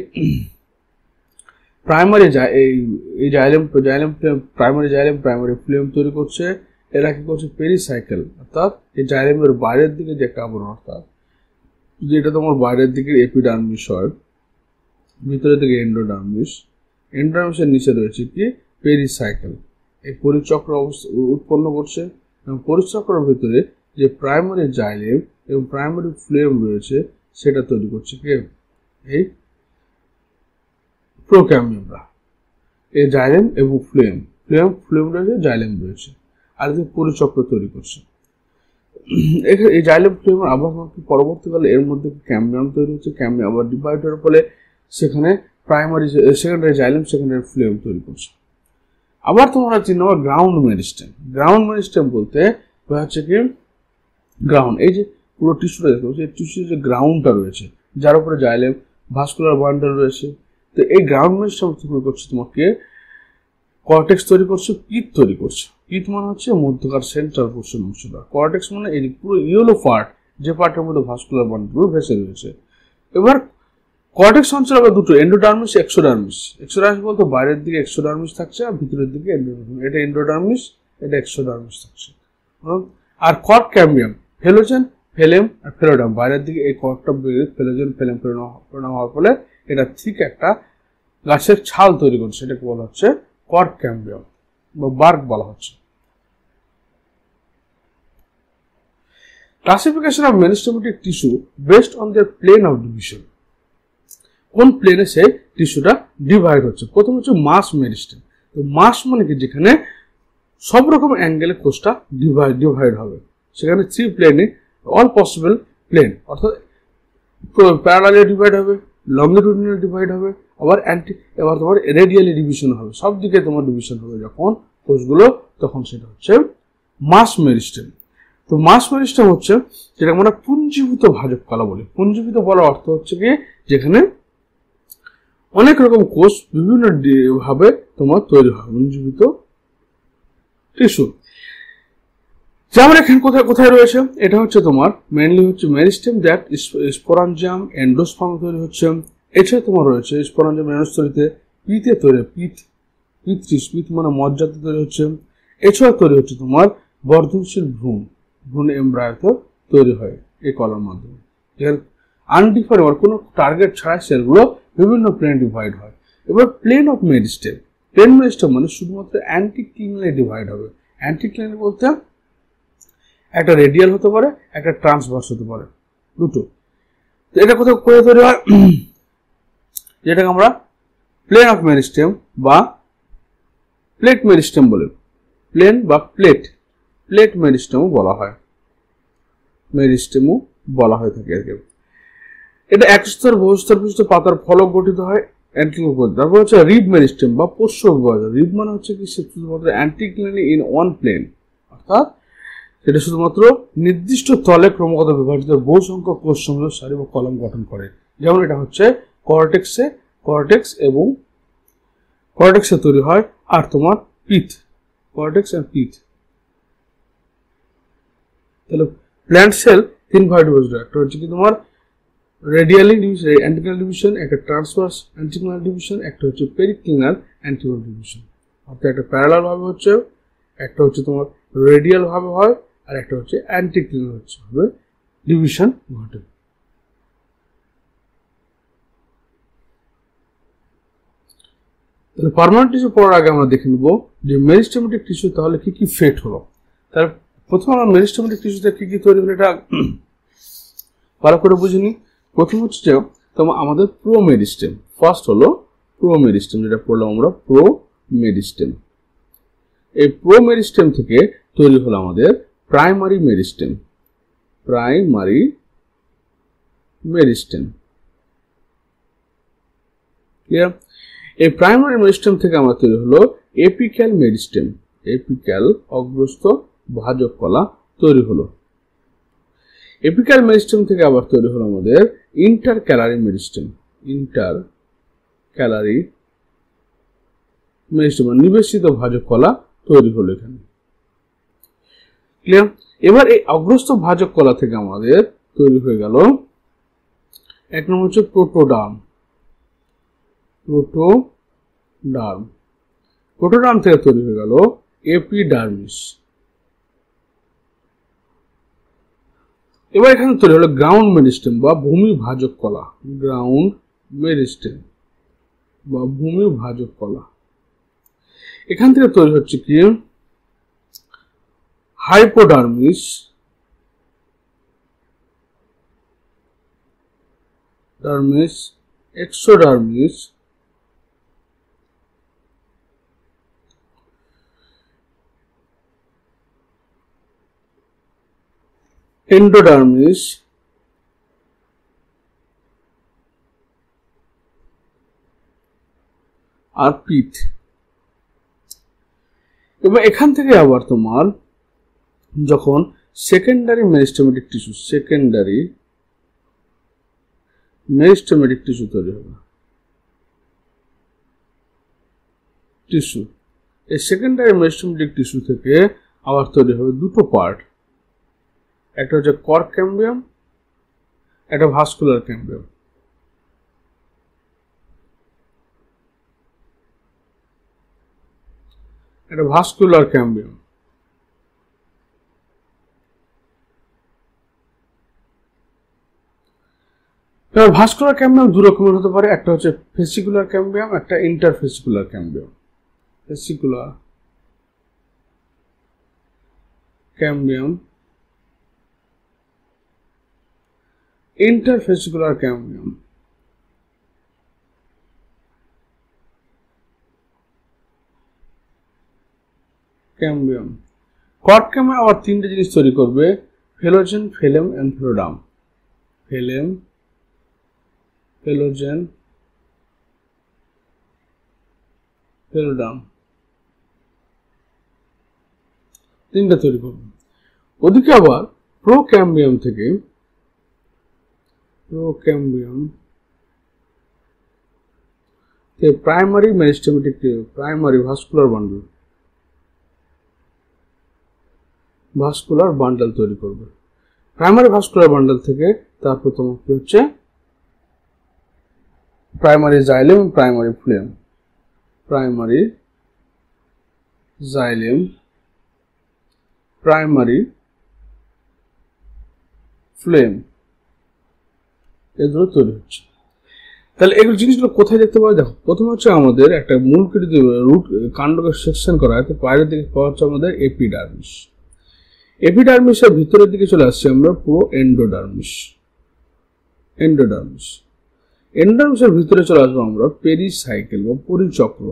প্রাইমারি প্রাইমারি ফ্লোয়েম তৈরি করছে। এরা কি করছে, পেরিসাইকেল, অর্থাৎ এই জাইলেমের বাইরের দিকে যে একটা আবরণ, অর্থাৎ যেটা তোমার বাইরের দিকে এপিডার্মিস হয়, ভিতরের দিকে এন্ডোডার্মিসের নিচে রয়েছে কি পেরিসাইকেল, এই পরিচক্র উৎপন্ন করছে। এবং পরিচক্রের ভিতরে যে প্রাইমারি জাইলেম এবং প্রাইমারি ফ্লোয়েম রয়েছে, সেটা তৈরি করছে কে, এই প্রোক্যাম্বিয়ামরা। এই জাইলেম এবং ফ্লোয়েম রয়েছে, জাইলেম রয়েছে, আর যে পরিচক্র তৈরি করছে। এই জাইলেম ফ্লোয়েম আবার পরবর্তীকালে এর মধ্যে ক্যাম্বিয়াম তৈরি হচ্ছে, ক্যাম্বিয়াম আবার ডিভাইড হওয়ার ফলে সেখানে সেকেন্ডারি জাইলেম, সেকেন্ডারি ফ্লোয়েম তৈরি করছে। আবার তোমরা চিনো গ্রাউন্ড মেরিস্টেম বলতে হচ্ছে কি, গ্রাউন্ড, এই যে পুরো টিস্যুটা দেখতে পাচ্ছি, এই টিস্যুর যে গ্রাউন্ডটা রয়েছে, যার উপরে জাইলেম, ভাস্কুলার বান্ডেল রয়েছে। তো এই গ্রাউন্ড মেরিস্টেম তৈরি করছে তোমাকে কর্টেক্স তৈরি করছে, পিত তৈরি করছে। পিত মানে হচ্ছে মধ্যকার সেন্ট্রাল পোর্শন অংশটা, কর্টেক্স মানে এই পুরো ইয়েলো পার্ট, যে পার্টের মধ্যে ভাস্কুলার বান্ডেল ভেসে রয়েছে। এবার কর্টেক্স অঞ্চল আবার দুটো, এন্ডোডার্মিস, এক্সোডার্মিস। এক্সোডার্মিস বলতে বাইরের দিকে এক্সোডার্মিস থাকছে, আর ভিতরের দিকে এন্ডোডার্মিস। এটা এন্ডোডার্মিস, এটা এক্সোডার্মিস থাকছে। আর কর্ক ক্যাম্বিয়াম, ফেলোজেন, ফেলেম আর ফেলোডার্ম, বাইরের দিকে এই কর্কটা ফেলোজেন, ফেলেম পরিণাম হওয়ার ফলে এটা ঠিক একটা গাছের ছাল তৈরি করছে, এটাকে বলা হচ্ছে কর্ক ক্যাম্বিয়াম বা বার্ক বলা হচ্ছে। Classification of meristematic tissue based on their plane of division, কোন প্লেনে সেই টিস্যুটা ডিভাইড হচ্ছে। প্রথম হচ্ছে মাস মেরিস্টেম। তো মাস মানে কি, যেখানে সব রকম অ্যাঙ্গেলে কোষটা ডিভাইড হবে, সেখানে 3 প্লেনে অল পসিবল প্লেন, অর্থাৎ প্যারালালি ডিভাইড হবে, লঙ্গিটিউডিনাল ডিভাইড হবে, এবার তোমার রেডিয়ালি ডিভিশন হবে, সব দিকে তোমার ডিভিশন হবে যখন কোষগুলো, তখন সেটা হচ্ছে মাস মেরিস্টেম। তো মাস মেরিস্টেম হচ্ছে যেটা আমরা পুঞ্জীভূত ভাজক কলা বলি। পুঞ্জীভূত বলার অর্থ হচ্ছে কি, যেখানে অনেক রকম কোষ বিভিন্ন ভাবে তোমার তৈরি হয়, পুঞ্জীভূত টিস্যু। যেমন এখানে কোথায় রয়েছে, এটা হচ্ছে তোমার মেইনলি হচ্ছে মেরিস্টেম দ্যাট স্পোরাঞ্জিয়াম, এন্ডোস্পার্ম তৈরি হচ্ছে। এছাড়া তোমার রয়েছে স্পোরাঞ্জিয়াম এন্ডোস্পার্মে পিতে তৈরি, পিত মানে মজ্জাতে তৈরি হচ্ছে। এছাড়া তৈরি হচ্ছে তোমার বর্ধনশীল ভ্রূণ এমব্রায়োতে তৈরি হয় এই কলার মাধ্যমে। এর আনডিফাইন্ড আর কোনো টার্গেট ছাড়া সেলগুলো বিভিন্ন প্লেন ডিভাইড হয়। এবার প্লেন মেরিস্টেম মানে শুধুমাত্র অ্যান্টিক্লিনালি ডিভাইড হবে। অ্যান্টিক্লিনালি বলতে একটা রেডিয়াল হতে পারে, একটা ট্রান্সভার্স হতে পারে, দুটো। তো এটা কোথাও তৈরি হয়, যেটাকে আমরা প্লেন অফ মেরিস্টেম বা প্লেট মেরিস্টেম বলে, প্লেন বা প্লেট মেরিস্টেমও বলা হয় থাকে আর কি। এটা একস্তর বহুস্তর বিশিষ্ট পাতার ফলক গঠিত হয়, তারপর হচ্ছে রিব মেরিস্টেম বা পোষ্য বিভাজন। রিব মানে হচ্ছে কি, শুধুমাত্র অ্যান্টিক্লিনালি ইন ওয়ান প্লেন, অর্থাৎ সেটা শুধুমাত্র নির্দিষ্ট তলে ক্রমাগত বিভাজিত বহু সংখ্যক কোষ সংযোগ সারি বা কলম গঠন করে। যেমন এটা হচ্ছে কর্টেক্সে তৈরি হয়। আর তোমার কর্টেক্স এন্ড পিথ। তাহলে প্ল্যান্ট সেল তিন ভাগে ডিভিশন, একটা হচ্ছে কি তোমার রেডিয়ালি ডিভিশন অ্যান্টিক্লিনাল ডিভিশন, একটা ট্রান্সভার্স অ্যান্টিক্লিনাল ডিভিশন, একটা হচ্ছে পেরিক্লিনাল অ্যান্টিক্লিনাল ডিভিশন। অর্থাৎ একটা প্যারালাল ভাবে হচ্ছে, একটা হচ্ছে তোমার রেডিয়াল ভাবে হয়, আর একটা হচ্ছে অ্যান্টিক্লিনাল হচ্ছে ভাবে ডিভিশন ঘটে। তাহলে পার্মানেন্ট টিস্যু পড়ার আগে আমরা দেখে নেব যে মেরিস্টেমেটিক টিস্যু তাহলে কি কি ফেট হলো। তার প্রথমে আমরা মেরিস্টেমেটিক টিস্যুতে কি কি তৈরি হলো এটা ভালো করে বুঝিনি। প্রথম হচ্ছে যে তোমার আমাদের প্রো মেরিস্টেম, ফার্স্ট হলো প্রো মেরিস্টেম, যেটা পড়লাম আমরা প্রো মেরিস্টেম। এই প্রো মেরিস্টেম থেকে তৈরি হলো আমাদের primary meristem, primary meristem. Clear? এই প্রাইমারি মেরিস্টেম থেকে আমরা তৈরি হলো এপিক্যাল মেরিস্টেম, এপিক্যাল অগ্রস্থ ভাজক কলা তৈরি হলো। এপিক্যাল মেরিস্টেম থেকে আবার তৈরি হলো আমাদের ইন্টারক্যালারি মেরিস্টেম, ইন্টারক্যালারি মেরিস্টেম নিবেশিত ভাজক কলা তৈরি হলো এখানে। ক্লিয়ার? এবার এই অগ্রস্থ ভাজক কলা থেকে আমাদের তৈরি হয়ে গেল এক নম্বর হচ্ছে প্রোটোডার্ম, প্রোটোডার্ম, প্রোটোডার্ম থেকে তৈরি হয়ে গেল এপিডার্মিস। এবার এখানে তৈরি হলো গ্রাউন্ড মেরিস্টেম বা ভূমি ভাজক কলা, গ্রাউন্ড মেরিস্টেম বা ভূমি ভাজক কলা। এখান থেকে তৈরি হচ্ছে কি হাইপোডার্মিস, ডার্মিস, এক্সোডার্মিস, এন্ডোডার্মিস, আর পিথ। এবার এখান থেকে আবার তোমার যখন secondary meristematic tissue, secondary meristematic tissue তৈরি হবে, টিস্যু, এই সেকেন্ডারি মেরিস্টেমেটিক টিস্যু থেকে আবার তৈরি হবে দুটো পার্ট, একটা হচ্ছে কর্ক ক্যাম্বিয়াম, একটা ভাস্কুলার ক্যাম্বিয়াম। এটা ভাস্কুলার ক্যাম্বিয়াম। এবার ভাস্কুলার ক্যাম্বিয়াম দু রকমের হতে পারে, একটা হচ্ছে ফেসিকুলার ক্যাম্বিয়াম, একটা interfascicular cambium. Fascicular cambium, interfascicular cambium. Cambium cork cambium আবার তিনটে জিনিস তৈরি করবে, phellogen, phellem and phelloderm. Phellem, phellogen, phelloderm, তিনটা তৈরি করবে। ওদিকে আবার প্রোক্যাম্বিয়াম থেকে, procambium primary meristematic, primary vascular bundle, vascular bundle তৈরি করবে। প্রাইমারি ভাস্কুলার বান্ডল থেকে তারপর তোমার কি হচ্ছে primary xylem, primary phloem, primary xylem, primary flame, এগুলো তৈরি হচ্ছে। তাহলে এগুলো জিনিসগুলো কোথায় দেখতে পাওয়া? দেখো, প্রথম হচ্ছে আমাদের একটা মূল কেটে রুট কাণ্ডকে সেকশন করা হয়, তো বাইরের দিকে পাওয়া হচ্ছে আমাদের এপিডার্মিস। এপিডার্মিসের ভিতরের দিকে চলে আসছে আমরা পুরো এন্ডোডার্মিস, এন্ডোডার্মিস। এন্ডোডার্মিসের ভিতরে চলে আসবো আমরা পেরিসাইকেল বা পরিচক্র।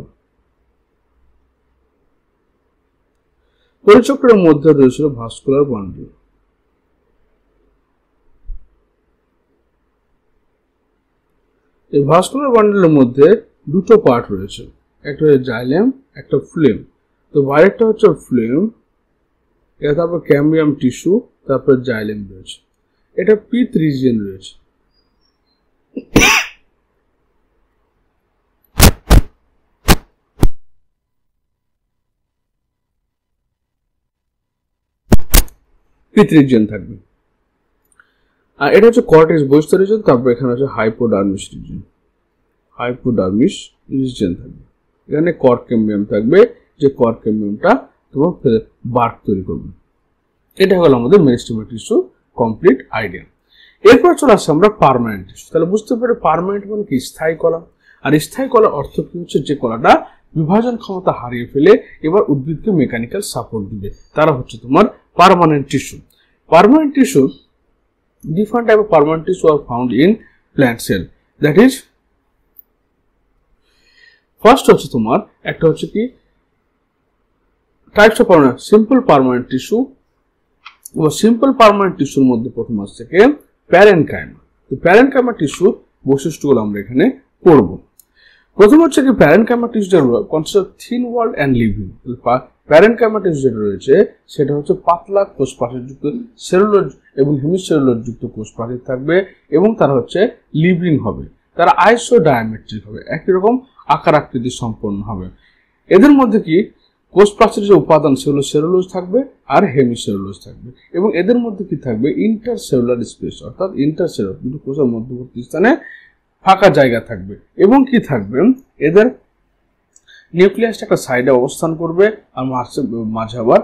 পরিচক্রের মধ্যে রয়েছিল ভাস্কুলার বান্ডল। এই ভাস্কুলার বান্ডলের মধ্যে দুটো পার্ট রয়েছে, একটা হচ্ছে জাইলেম, একটা ফ্লেম। তো বাইরেরটা হচ্ছে ফ্লেম, এটা তারপর ক্যাম্বিয়াম টিস্যু, তারপর জাইলেম রয়েছে, এটা পিথ রিজিয়ন রয়েছে। পিত্রিক জেন থাকবে। আর এটা হচ্ছে কর্টেক্স বহিস্থ রিজন। তারপর এখানে হচ্ছে হাইপোডার্মিস রিজন, হাইপোডার্মিস রিজন থাকবে। এখানে কর্ড ক্যাম্বিয়াম থাকবে, যে কর্ড ক্যাম্বিয়ামটা তোমার বার্ক তৈরি করবে। এটা হলো আমাদের মেরিস্টেমাল টিস্যু কমপ্লিট আইডিয়া। এরপর চলে আসছে আমরা পার্মানেন্ট টিস্যু। তাহলে বুঝতে পারি পার্মানেন্ট মানে কি, স্থায়ী কলা। আর স্থায়ী কলার অর্থ কি হচ্ছে, যে কলাটা বিভাজন ক্ষমতা হারিয়ে ফেলে এবার উদ্ভিদকে মেকানিক্যাল সাপোর্ট দিবে, তারা হচ্ছে তোমার permanent tissue. Permanent tissue, different type of permanent tissue are found in plant cell. That is, first হচ্ছে তোমার একটা হচ্ছে কি types of permanent, simple permanent tissue. Simple permanent টিস্যুর মধ্যে প্রথম আসছে কি প্যারেনকাইমা। তো প্যারেনকাইমা টিস্যুর বৈশিষ্ট্যগুলো আমরা এখানে পড়ব। প্রথম হচ্ছে কি প্যারেনকাইমা টিস্যু যেটা concept thin wall and living. Parenchyma tissue যেটা রয়েছে সেটা হচ্ছে পাতলা কোষ প্রাচীর যুক্ত সেলুলোজ এবং হেমিসেলুলোজ যুক্ত কোষ প্রাচীর থাকবে, এবং তারা হচ্ছে লিভিং হবে। তারা আইসো ডায়ামেট্রিক হবে, একই রকম আকার আকৃতি সম্পন্ন হবে। এদের মধ্যে কি কোষ প্রাচীরের যে উপাদান সেগুলো সেলুলোজ থাকবে আর হেমিসেলুলোজ থাকবে, এবং এদের মধ্যে কি থাকবে ইন্টারসেলুলার স্পেস, অর্থাৎ ইন্টারসেলুলার কিন্তু কোষের মধ্যবর্তী স্থানে ফাঁকা জায়গা থাকবে, এবং কি থাকবে এদের নিউক্লিয়াসটা একটা সাইডে অবস্থান করবে, আর মাঝে আবার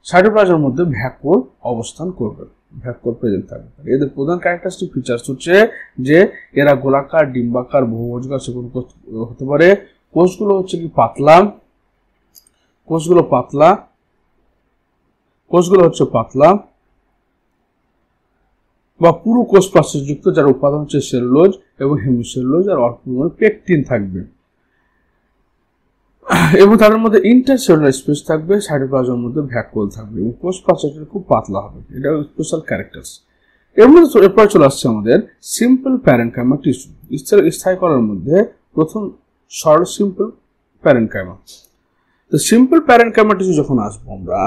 সাইটোপ্লাজমের মধ্যে ভ্যাকুয়াল অবস্থান করবে, ভ্যাকুয়াল প্রেজেন্ট থাকবে। এদের প্রধান ক্যারেক্টারিস্টিক ফিচার্স হচ্ছে যে এরা গোলাকার, ডিম্বাকার, বহুভুজাকার সেগুলো হতে পারে। কোষগুলো হচ্ছে কি পাতলা, কোষগুলো হচ্ছে পাতলা বা পুরো কোষ প্রাচীর যুক্ত, যার উপাদান হচ্ছে সেলুলোজ এবং হেমিসেলুলোজ, আর অল্প পরিমাণে পেকটিন থাকবে, এবং তাদের মধ্যে ইন্টারসেলুলার স্পেস থাকবে, সাইটোপ্লাজমের মধ্যে ভ্যাকুয়াল থাকবে, এবং কোষ প্রাচীরটা খুব পাতলা হবে। এটা স্পেশাল ক্যারেক্টার্স। এর মধ্যে এরপর চলে আসছে আমাদের সিম্পল প্যারেনকাইমা টিস্যু। স্থায়ী কলার মধ্যে প্রথম সরল সিম্পল প্যারেনকাইমা। তো সিম্পল প্যারেনকাইমা টিস্যু যখন আসবো আমরা,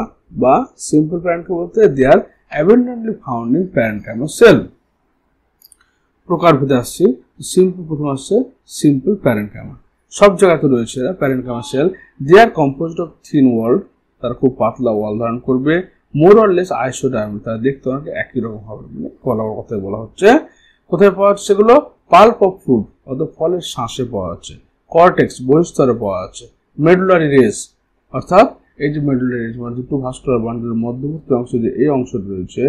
বা সিম্পল প্যারেনকাইমা বলতে দে আর abundantly found in parenchyma cell। প্রকারভেদে আসছে, সিম্পল প্রথম আসছে সিম্পল প্যারেনকাইমা, সব জায়গাতে রয়েছে এরা parenchyma cell. They are composed of thin wall, তারা খুব পাতলা ওয়াল ধারণ করবে, মোর অর লেস আইসোডায়ামিটার, তারা দেখতে অনেক একই রকম হবে, মানে কলার কথায় বলা হচ্ছে। কোথায় পাওয়া যাচ্ছে সেগুলো? পাল্প অফ ফ্রুট অর্থাৎ ফলের শাঁসে পাওয়া যাচ্ছে, কর্টেক্স বহিঃস্তরে পাওয়া যাচ্ছে, মেডুলারি রেস অর্থাৎ এই যে মেডুলারি রেস মানে দুটো ভাস্কুলার বান্ডেলের মধ্যবর্তী অংশ যে এই অংশটি রয়েছে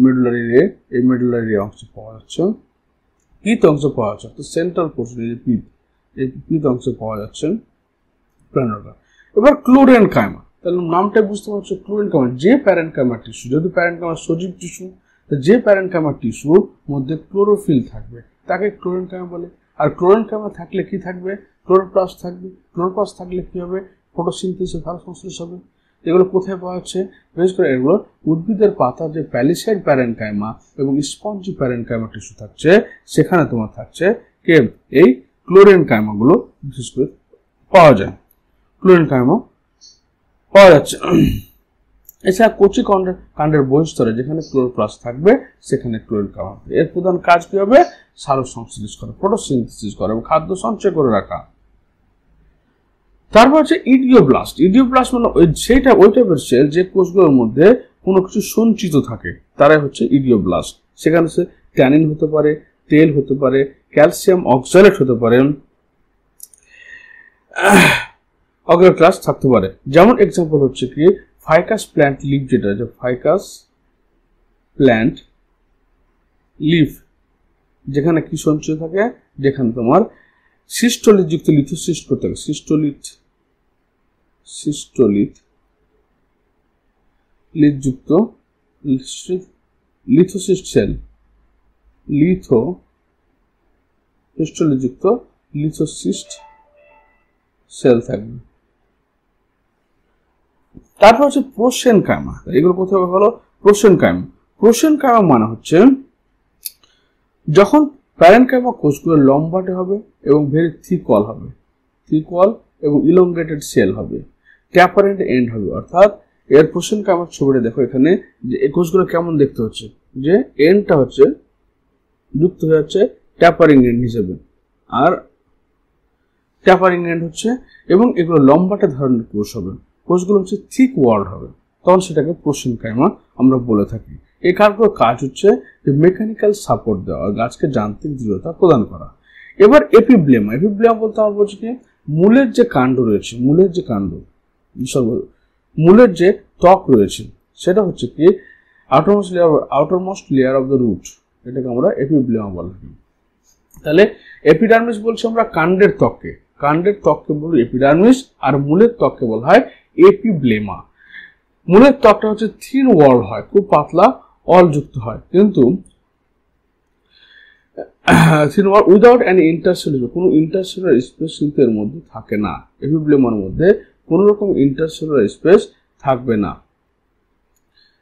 মেডুলারি রে, এই মেডুলারি রে অংশ পাওয়া যাচ্ছে, পিত অংশ পাওয়া যাচ্ছে, তো সেন্ট্রাল পোর্শন এই যে পিত, এই পিত অংশ পাওয়া যাচ্ছে প্ল্যানোটা। এবার ক্লোরেনকাইমা, তাহলে নামটা বুঝতে পারছো ক্লোরেনকাইমা, যে প্যারেনকাইমা টিস্যু, যদি প্যারেনকাইমা সজীব টিস্যু, তো যে প্যারেনকাইমা টিস্যুর মধ্যে ক্লোরোফিল থাকবে তাকে ক্লোরেনকাইমা বলে। আর ক্লোরেনকাইমা থাকলে কি থাকবে? ক্লোরোপ্লাস্ট থাকবে। ক্লোরোপ্লাস্ট থাকলে কি হবে? ফটোসিনথেসিস, ভাস্কুলার হবে। এগুলো কোথায় পাওয়া যাচ্ছে? বিশেষ করে এগুলো উদ্ভিদের পাতা যে প্যালিসাইড প্যারেনকাইমা এবং স্পঞ্জি প্যারেনকাইমা টিস্যু থাকছে, সেখানে তোমার থাকছে কে এই ক্লোরেনকাইমাগুলো বিশেষ করে পাওয়া যায়, ক্লোরেনকাইমা পাওয়া যাচ্ছে। এছাড়া কচি কাণ্ডের বহিঃস্তরে যেখানে ক্লোরোপ্লাস্ট থাকবে সেখানে ক্লোরেনকাইমা। এর প্রধান কাজ কি হবে? সালোক সংশ্লেষ করা, ফটোসিনথেসিস করা এবং খাদ্য সঞ্চয় করে রাখা। তারপর হচ্ছে ইডিওব্লাস্ট। ইডিওব্লাস্ট মানে ওই টাইপের সেল যে কোষগুলোর মধ্যে কোনো কিছু সঞ্চিত থাকে, তারাই হচ্ছে ইডিওব্লাস্ট। সেখানে সে ট্যানিন হতে পারে, তেল হতে পারে, ক্যালসিয়াম অক্সালেট হতে পারে, অক্সালেট থাকতে পারে। যেমন এক্সাম্পল হচ্ছে কি ফাইকাস প্ল্যান্ট লিফ, যেটা যে ফাইকাস প্ল্যান্ট লিফ, যেখানে কি সঞ্চয় থাকে? যেখানে তোমার সিস্টোলিথ যুক্ত লিথোসিস্ট করতে হবে, লিথ যুক্ত লিথোসিস্ট সেল, সিস্টোলিথ যুক্ত লিথোসিস্ট সেল থাকবে। তারপর হচ্ছে প্রোসেনকাইমা। এগুলো কোথায় হলো? প্রোসেনকাইমা মানে হচ্ছে যখন প্যারেনকাইমা কোষগুলো লম্বাটে হবে এবং ভেরি থিক ওয়াল হবে, থিক ওয়াল এবং ইলংগেটেড সেল হবে, ট্যাপারেন্ট এন্ড হবে। অর্থাৎ এর প্রোসেনকাইমার ছবিটা দেখো এখানে, যে এই কোষগুলো কেমন দেখতে হচ্ছে, যে এন্ডটা হচ্ছে যুক্ত হয়ে যাচ্ছে ট্যাপারিং এন্ড হিসেবে, আর ট্যাপারিং এন্ড হচ্ছে, এবং এগুলো লম্বাটে ধরনের কোষ হবে, কোষগুলো হচ্ছে থিক ওয়াল হবে। তখন সেটাকে প্রোসেনকাইমা আমরা বলে থাকি। এই কার্যকর কাজ হচ্ছে যে মেকানিক্যাল সাপোর্ট দেওয়া, গাছকে যান্ত্রিক দৃঢ়তা প্রদান করা। এবার এপিব্লেমা, এপিব্লেমা বলতে আমরা বলছি কি মূলের যে কাণ্ড রয়েছে, মূলের যে কাণ্ড, মূলের যে ত্বক রয়েছে সেটা হচ্ছে কি outermost layer of the root, এটাকে আমরা এপিব্লেমা বলা হয়। তাহলে এপিডার্মিস বলছি আমরা কাণ্ডের ত্বককে, কাণ্ডের ত্বককে বলি এপিডার্মিস, আর মূলের ত্বককে বলা হয় এপিব্লেমা। মূলের ত্বকটা হচ্ছে থিন ওয়াল হয়, খুব পাতলা অল যুক্ত হয়, কিন্তু থিন ওয়াল উইদাউট এনি ইন্টারসেলুলার, কোনো ইন্টারসেলুলার স্পেস কিন্তু এর মধ্যে থাকে না। এপিব্লেমার মধ্যে কোনো রকম ইন্টারসেলুলার স্পেস থাকবে না।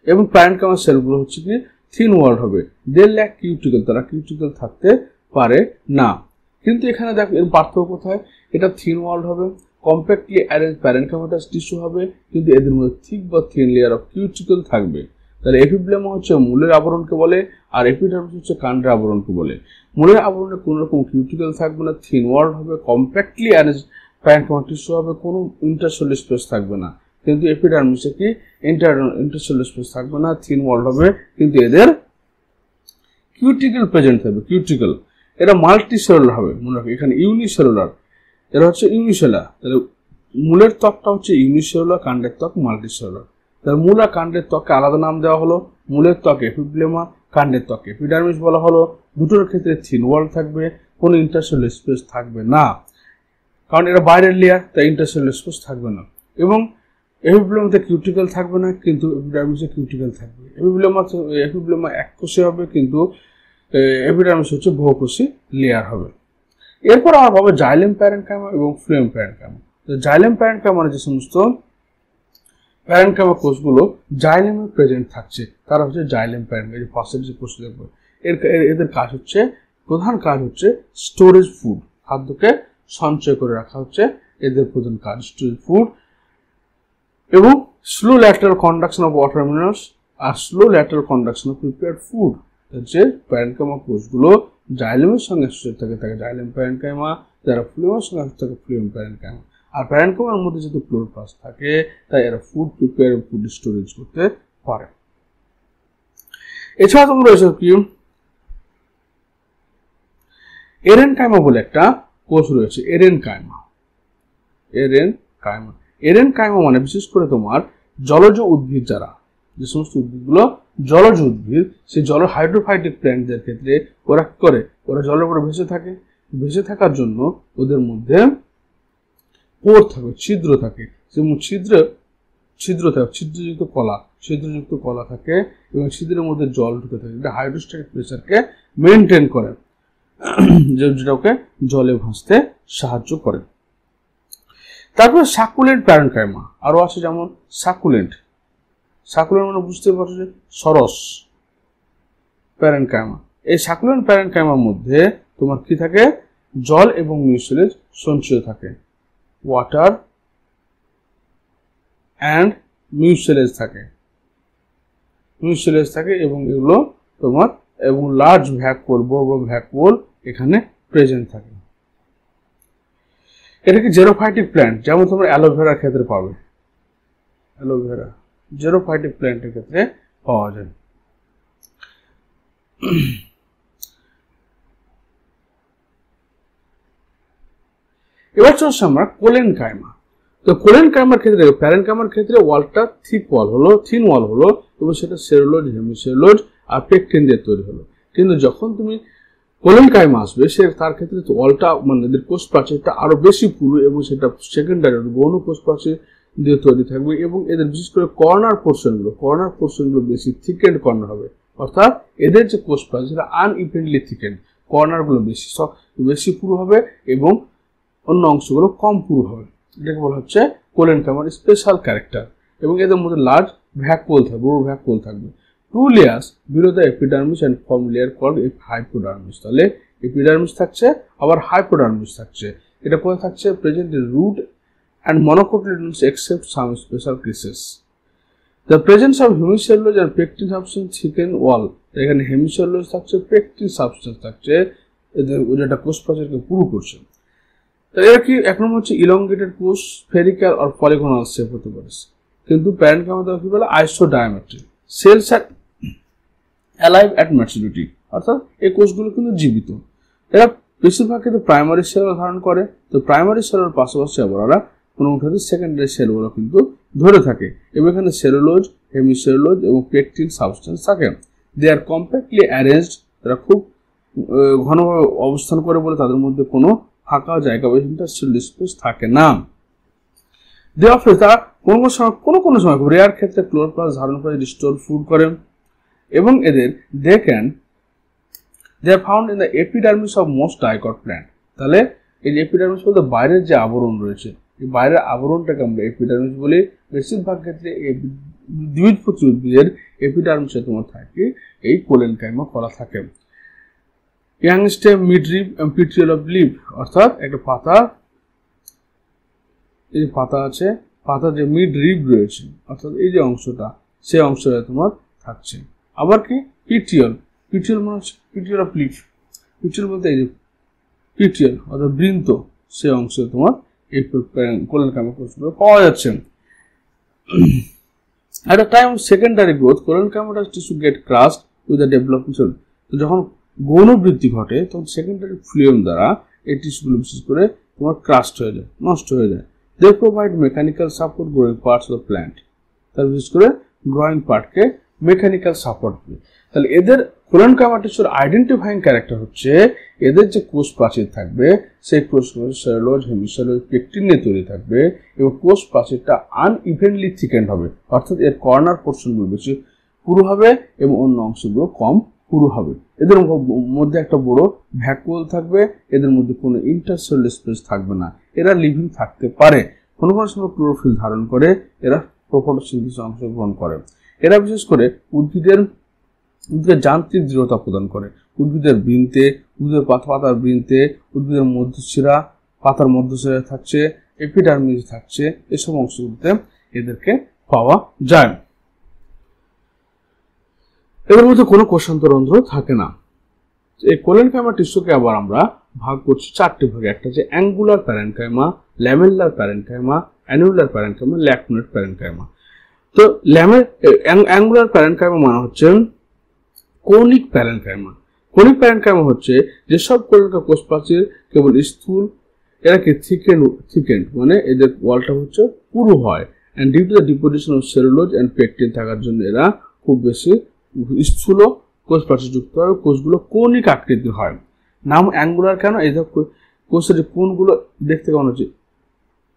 এবং প্যারেনকাইমা সেলগুলো হচ্ছে কি থিন ওয়াল হবে, দে ল্যাক কিউটিকল, তারা কিউটিকল থাকতে পারে না। কিন্তু এখানে দেখো এর পার্থক্য কোথায়, এটা থিন ওয়াল হবে, কম্প্যাক্টলি অ্যারেঞ্জ প্যারেনকাইমাটাস টিস্যু হবে, কিন্তু এদের মধ্যে থিক বা থিন লেয়ার অফ কিউটিকল থাকবে। তাহলে এপিব্লেমা হচ্ছে মূলের আবরণকে বলে, আর এপিডার্মিস হচ্ছে কাণ্ডের আবরণকে বলে। মূলের আবরণে কোনো রকম কিউটিকল থাকবে না, থিন ওয়াল হবে, কম্প্যাক্টলি অ্যারেঞ্জ প্যারেনকাইমা টিস্যু হবে, কোনো ইন্টারসেলুলার স্পেস থাকবে না। কিন্তু এপিডার্মিসে কি ইন্টারসেলুলার স্পেস থাকবে না, থিন ওয়াল হবে, কিন্তু এদের কিউটিকল প্রেজেন্ট থাকবে, কিউটিকল। এটা মাল্টি সেলুলার হবে, মনে রাখো এখানে ইউনিসেলুলার, এরা হচ্ছে ইউনিসেলুলার। তাহলে মূলের ত্বকটা হচ্ছে ইউনিসেলুলার, কাণ্ডের ত্বক মাল্টি সেলুলার। তাহলে মূল আর কাণ্ডের ত্বককে আলাদা নাম দেওয়া হলো, মূলের ত্বক এপিব্লেমা, কাণ্ডের ত্বক এপিডার্মিস বলা হলো। দুটোর ক্ষেত্রে থিন ওয়াল থাকবে, কোনো ইন্টারসেলুলার স্পেস থাকবে না, কারণ এটা বাইরের লেয়ার, তাই ইন্টারসেলুলার স্পেস থাকবে না। এবং এপিব্লেমাতে কিউটিকল থাকবে না, কিন্তু এপিডার্মিসে কিউটিকল থাকবে। এপিব্লেমা এককোষী হবে, কিন্তু এপিডার্মিস হচ্ছে বহুকোষী লেয়ার হবে। এরপর আমরা পাবো জাইলেম প্যারেনকাইমা এবং ফ্লোয়েম প্যারেনকাইমা। তো জাইলেম প্যারেনকাইমা মানে যে সমস্ত প্যারেনকাইমা কোষগুলো জাইলেমে প্রেজেন্ট থাকছে তারা হচ্ছে জাইলেম প্যারেনকাইমা। এই পাশের যে কোষ দেখবো এদের কাজ হচ্ছে, প্রধান কাজ হচ্ছে স্টোরেজ ফুড, খাদ্যকে সঞ্চয় করে রাখা হচ্ছে এদের প্রধান কাজ, স্টোরেজ ফুড। এবং slow lateral conduction of water minerals আর slow lateral conduction of prepared food. যে প্যারেনকাইমা কোষগুলো জাইলেমের সঙ্গে অ্যাসোসিয়েট থাকে তাকে জাইলেম প্যারেনকাইমা, যারা ফ্লোয়েমের সঙ্গে অ্যাসোসিয়েট থাকে ফ্লোয়েম প্যারেনকাইমা। আর প্যারেনকাইমার মধ্যে যেহেতু ক্লোরোপ্লাস্ট থাকে তাই এরা ফুড প্রিপেয়ার, ফুড স্টোরেজ করতে পারে। এছাড়া তোমরা রয়েছে কি এরেনকাইমা বলে একটা কোষ রয়েছে, এরেনকাইমা। এরেনকাইমা, এরেনকাইমা মানে বিশেষ করে তোমার জলজ উদ্ভিদ, যারা যে সমস্ত উদ্ভিদগুলো জলজ উদ্ভিদ, সেই জল হাইড্রোফাইটিক প্ল্যান্টদের ক্ষেত্রে ওরা কি করে, ওরা জলের উপরে ভেসে থাকে। ভেসে থাকার জন্য ওদের মধ্যে পোর থাকে, ছিদ্র থাকে, যেমন ছিদ্র থাকে, ছিদ্রযুক্ত কলা থাকে, এবং ছিদ্রের মধ্যে জল ঢুকে থাকে, যেটা হাইড্রোস্ট্যাটিক প্রেসারকে মেনটেন করে, যেটা ওকে জলে ভাসতে সাহায্য করে। তারপরে সাকুলেন্ট প্যারেনকাইমা আরো আছে, যেমন সাকুলেন্ট মানে বুঝতে পারছো যে সরস প্যারেনকাইমা। এই সাকুলেন্ট প্যারেনকাইমার মধ্যে তোমার কি থাকে, জল এবং মিউসিলেজ সঞ্চয় থাকে, ওয়াটার অ্যান্ড মিউসিলেজ থাকে, এবং এগুলো তোমার এবং লার্জ ভ্যাকুয়াল, বড় বড় ভ্যাকুয়াল এখানে প্রেজেন্ট থাকে। এটা কি জেরোফাইটিক প্ল্যান্ট, যেমন তোমরা অ্যালোভেরার ক্ষেত্রে পাবে, অ্যালোভেরা জেরোফাইটিক প্ল্যান্টের ক্ষেত্রে পাওয়া যায়। এবার চলছে আমরা কোলেনকাইমা। তো কোলেনকাইমার ক্ষেত্রে, প্যারেনকাইমার ক্ষেত্রে ওয়ালটা থিন ওয়াল হলো, এবং সেটা সেলুলোজ, হেমিসেলুলোজ আর পেকটিন দিয়ে তৈরি হলো। কিন্তু যখন তুমি কোলেনকাইমা আসবে, সে তার ক্ষেত্রে ওয়ালটা মানে এদের কোষ প্রাচীরটা আরো বেশি পুরু, এবং সেটা সেকেন্ডারি গৌণ কোষ প্রাচীর দিয়ে তৈরি থাকবে, এবং এদের বিশেষ করে কর্নার পোর্শনগুলো বেশি থিকেন্ড কর্নার হবে, অর্থাৎ এদের যে কোষ প্রাচীর সেটা আনইভেনলি থিকেন্ড, কর্নারগুলো বেশি পুরু হবে এবং অন্য অংশগুলো কম পুরু হবে। এটাকে বলা হচ্ছে কোলেনকাইমার স্পেশাল ক্যারেক্টার। এবং এদের মধ্যে লার্জ ভ্যাকুয়াল থাকবে, বড় ভ্যাকুয়াল থাকবে। 2 layers below the epidermis and form layer called hypodermis। তাহলে এপিডার্মিস থাকছে, আবার হাইপোডার্মিস থাকছে। এটা কোথায় থাকছে, present in root and monocotyledons except some special cases. The presence of hemicellulose and pectin substance thicken wall। এখানে হেমিসেলুলোজ থাকছে, পেকটিন সাবস্টেন্স থাকছে, যেটা কোষ প্রাচীরকে পুরু করছে। তাহলে এরা কি, এক নম্বর হচ্ছে ইলংগেটেড কোষ, স্ফেরিক্যাল আর পলিগনাল শেপ হতে পারে। কিন্তু প্যারেনকাইমা দ্বারা কি বলে isodiametric. Cells are alive at maturity, অর্থাৎ এই কোষগুলো কিন্তু জীবিত। এরা বেশিরভাগ কিন্তু প্রাইমারি সেল ধারণ করে। তো প্রাইমারি সেলের পাশাপাশি আবার ওরা কোনো ক্ষেত্রে সেকেন্ডারি সেলগুলো কিন্তু ধরে থাকে এবং এখানে সেলুলোজ, হেমিসেলুলোজ এবং পেকটিন সাবস্টেন্স থাকে। দে আর কম্প্যাক্টলি অ্যারেঞ্জড, তারা খুব ঘনভাবে অবস্থান করে বলে তাদের মধ্যে কোনো ফাঁকা জায়গা বা ইন্টারস্টেল স্পেস থাকে না। দে অফার, তারা কোনো সময় খুব রেয়ার ক্ষেত্রে ক্লোরোপ্লাস্ট ধারণ করে স্টোর ফুড করে এবং এদের they are found in the epidermis of most dicot plant. তাহলে এই এপিডার্মিস বলতে বাইরের যে আবরণ রয়েছে, এই বাইরের আবরণটাকে আমরা এপিডার্মিস বলি। বেশিরভাগ ক্ষেত্রে এই দ্বিবীজপত্রী উদ্ভিদের এপিডার্মিসে তোমার থাকে এই কোলেনকাইমা করা থাকে। Young stem, mid rib, petiole of leave, অর্থাৎ একটা পাতা, এই পাতা আছে, পাতার যে মিড রিব রয়েছে অর্থাৎ এই যে অংশটা, সেই অংশটা তোমার থাকছে। আবার কি পিটিওল, পিটিওল মানে হচ্ছে পিটিওল অফ লিভ, পিটিওল বলতে এই যে পিটিওল অর্থাৎ বৃন্ত, সেই অংশে তোমার এই কোলেনকাইমা কোষগুলো পাওয়া যাচ্ছে। At a time of secondary growth, colenecyma tissue get crushed with the development. তো যখন গৌণ বৃদ্ধি ঘটে তখন সেকেন্ডারি ফ্লুয়েম দ্বারা এই টিস্যুগুলো বিশেষ করে তোমার ক্রাস্ট হয়ে যায়, নষ্ট হয়ে যায়। They provide mechanical support growing parts of the plant. তার বিশেষ করে গ্রোয়িং পার্টকে মেকানিক্যাল সাপোর্ট দেয়। তাহলে এদের কোলেনকাইমা টিস্যুর আইডেন্টিফাইং ক্যারেক্টার হচ্ছে এদের যে কোষ প্রাচীর থাকবে সেই কোষগুলো সেলুলোজ, হেমিসেলুলোজ, পেকটিন নিয়ে তৈরি থাকবে এবং কোষ প্রাচীরটা আনইভেনলি থিকেন্ড হবে, অর্থাৎ এর কর্নার পোর্শনগুলো বেশি পুরু হবে এবং অন্য অংশগুলো কম পুরু হবে। এদের মধ্যে একটা বড় ভ্যাকুয়াল থাকবে, এদের মধ্যে কোনো ইন্টারসেলুলার স্পেস থাকবে না। এরা লিভিং থাকতে পারে, কোনো সময় ক্লোরোফিল ধারণ করে, এরা ফটোসিনথেসিসে অংশগ্রহণ করে। এরা বিশেষ করে উদ্ভিদের যান্ত্রিক দৃঢ়তা প্রদান করে। উদ্ভিদের বৃন্তে, উদ্ভিদের পাতার বৃন্তে, উদ্ভিদের মধ্যশিরা, পাতার মধ্যশিরা থাকছে, এপিডার্মিস থাকছে, এসব অংশগুলোতে এদেরকে পাওয়া যায়। এদের মধ্যে কোনো কোষান্তরন্ধ্র থাকে না। এই কোলেনকাইমা টিস্যুকে আবার আমরা ভাগ করছি চারটি ভাগে। একটা হচ্ছে angular parenchyma, lamellar parenchyma, annular parenchyma, lacunate parenchyma. তো অ্যাঙ্গুলার প্যারেনকাইমা মানে হচ্ছে কৌণিক প্যারেনকাইমা। কৌণিক প্যারেনকাইমা হচ্ছে যেসব কোলেনকা কোষ প্রাচীর কেবল স্থূল, এরা কি থিকেন্ড মানে এদের ওয়ালটা হচ্ছে পুরু হয়, and due to the deposition of cellulose and pectin থাকার জন্য এরা খুব বেশি স্থূল কোষ প্রাচীর যুক্ত হয়, কোষগুলো কৌণিক আকৃতির হয়। নাম অ্যাঙ্গুলার কেন? এই কোষের কোণগুলো দেখতে কেমন হচ্ছে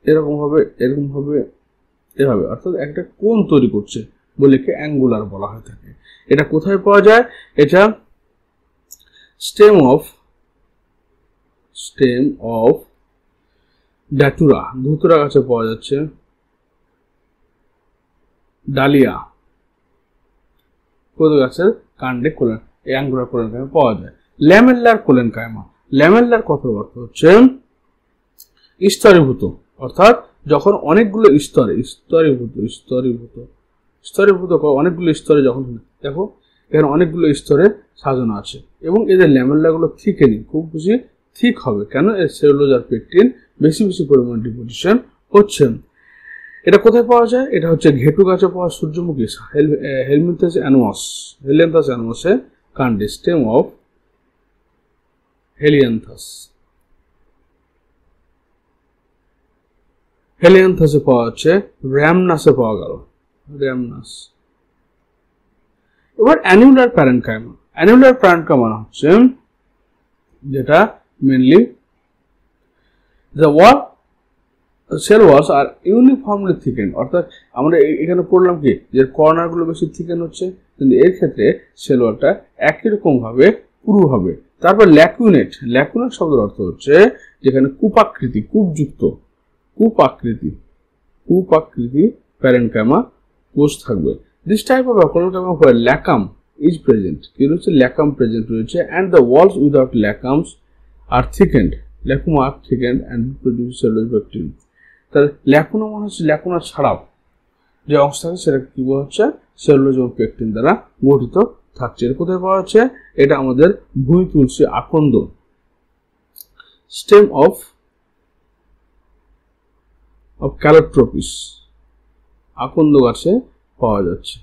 এরকম ভাবে এভাবে, অর্থাৎ একটা কোণ তৈরি করছে বলে কি অ্যাঙ্গুলার বলা হয়ে থাকে। এটা কোথায় পাওয়া যায়? এটা স্টেম অফ ড্যাটুরা, ধুতরা গাছে পাওয়া যাচ্ছে, ডালিয়া প্রদত্ত গাছের কাণ্ডে এই অ্যাঙ্গুলার কোলেনকাইমা পাওয়া যায়। ল্যামেলার কোলেনকাইমা, ল্যামেলার কথার অর্থ হচ্ছে স্তরীভূত, অর্থাৎ যখন অনেকগুলো স্তরীভূত অনেকগুলো স্তরে যখন, দেখো এখানে অনেকগুলো স্তরে সাজানো আছে এবং এদের ল্যামেলাগুলো থিকেনিং, খুব বেশি থিক হবে। কেন? এর সেলুলোজ আর পেকটিন বেশি পরিমাণ ডিপোজিশন হচ্ছে। এটা কোথায় পাওয়া যায়? এটা হচ্ছে ঘেটু গাছে পাওয়া সূর্যমুখী, হেলিয়ান্থাস অ্যানুয়াসে কাণ্ডে, স্টেম অফ হেলিয়ান্থাসে পাওয়া যাচ্ছে, র্যামনাসে পাওয়া গেল, র্যামনাস। এবার অ্যানুলার প্যারেনকাইমা হচ্ছে যেটা mainly the cell walls are uniformly thickened, অর্থাৎ আমরা এখানে পড়লাম কি যে কর্নার গুলো বেশি থিকেন হচ্ছে, কিন্তু এর ক্ষেত্রে সেল ওয়ালটা একই রকম ভাবে পুরু হবে। তারপর ল্যাকুনেট শব্দের অর্থ হচ্ছে যেখানে কুপাকৃতি প্যারেনকাইমা কোষ থাকবে। This type of collenchyma where lacuna is present, কি রয়েছে? ল্যাকাম প্রেজেন্ট রয়েছে, and the walls without lacunas are thickened, lacuna are thickened and produce cellulose bacteria। তাহলে ল্যাকুনা মানে হচ্ছে ল্যাকুনা ছাড়াও যে অংশ থাকে সেটা কি বলা হচ্ছে? সেলুলোজ এবং পেকটিন দ্বারা গঠিত থাকছে। এর কোথায় পাওয়া যাচ্ছে? এটা আমাদের ভূমি তুলসী আকন্দ, স্টেম অফ ক্যালোট্রপিস আকন্দ গাছে পাওয়া যাচ্ছে।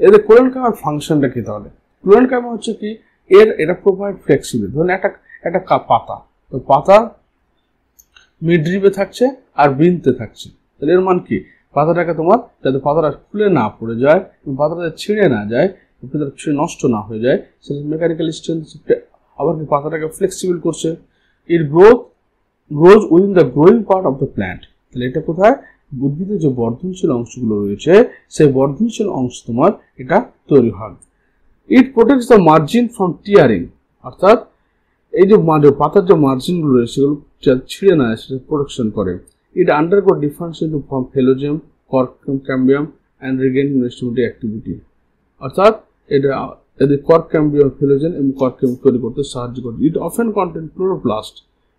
এদের কোলেনকাইমার ফাংশনটা কি তাহলে? কোলেনকাইমা হচ্ছে কি, এটা প্রোভাইড ফ্লেক্সিবিলিটি। ধরুন একটা পাতা, তো পাতা মিডরিপে থাকছে আর বৃন্তে থাকছে, তাহলে এর মান কি, পাতাটাকে তোমার যাতে পাতাটা খুলে না পড়ে যায়, পাতাটা ছিঁড়ে না যায়, ছিঁড়ে নষ্ট না হয়ে যায়, সেটা মেকানিক্যাল স্ট্রেংথ আবার কি পাতাটাকে ফ্লেক্সিবল করছে। এর grows within the growing part of the plant. তাহলে এটা কোথায়, উদ্ভিদের যে বর্ধনশীল অংশগুলো রয়েছে সেই বর্ধনশীল অংশ তোমার এটা তৈরি হয়। It protects the margin from tearing, অর্থাৎ এই যে পাতার যে মার্জিনগুলো রয়েছে সেগুলো ছিঁড়ে না সেটা প্রোটেকশন করে। It undergo differentiation from phellogen, cork cambium and regaining রেস্টিভিটি অ্যাক্টিভিটি, অর্থাৎ এটা এদের কর্ক ক্যাম্বিয়াম, ফেলোজেন এবং কর্ক ক্যাম্বিয়াম তৈরি করতে সাহায্য করে। It often content chloroplast,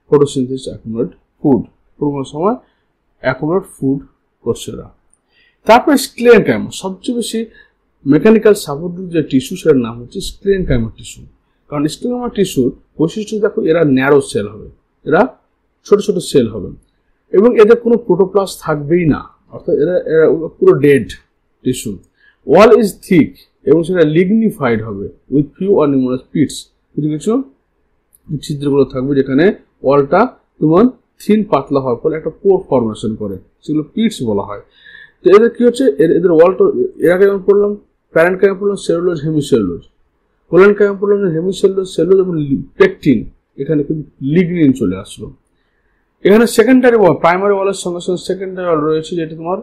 photosynthesis accumulate food, কোনো সময় অ্যাকুমুলেট ফুড করছে এরা। তারপরে স্ক্লেরেনকাইমা, সবচেয়ে বেশি মেকানিক্যাল সাপোর্ট যে টিস্যু সেটার নাম হচ্ছে স্ক্লেরেনকাইমা টিস্যু। কারণ স্ক্লেরেনকাইমা টিস্যুর বৈশিষ্ট্য দেখো, এরা ন্যারো সেল হবে, এরা ছোট ছোট সেল হবে এবং এদের কোনো প্রোটোপ্লাস্ট থাকবেই না, অর্থাৎ এরা পুরো dead tissue. Wall is thick এবং সেটা লিগনিফাইড হবে উইথ ফিউ অর নিউমারাস পিটস, কিছু কিছু ছিদ্রগুলো থাকবে যেখানে ওয়ালটা তোমার থিন পাতলা হওয়ার পর একটা পোর ফর্মেশন করে, সেগুলো পিটস বলা হয়। তো এদের কি হচ্ছে, এদের ওয়ালটা এর আগে যেমন পড়লাম, প্যারেন্টকাইমা পড়লাম সেলুলোজ হেমিসেলুলোজ, কোলেনকাইমা পড়লাম হেমিসেলুলোজ, সেলুলোজ এবং পেকটিন, এখানে কিন্তু লিগনিন চলে আসলো। এখানে সেকেন্ডারি ওয়াল, প্রাইমারি ওয়ালের সঙ্গে সঙ্গে সেকেন্ডারি ওয়াল রয়েছে যেটা তোমার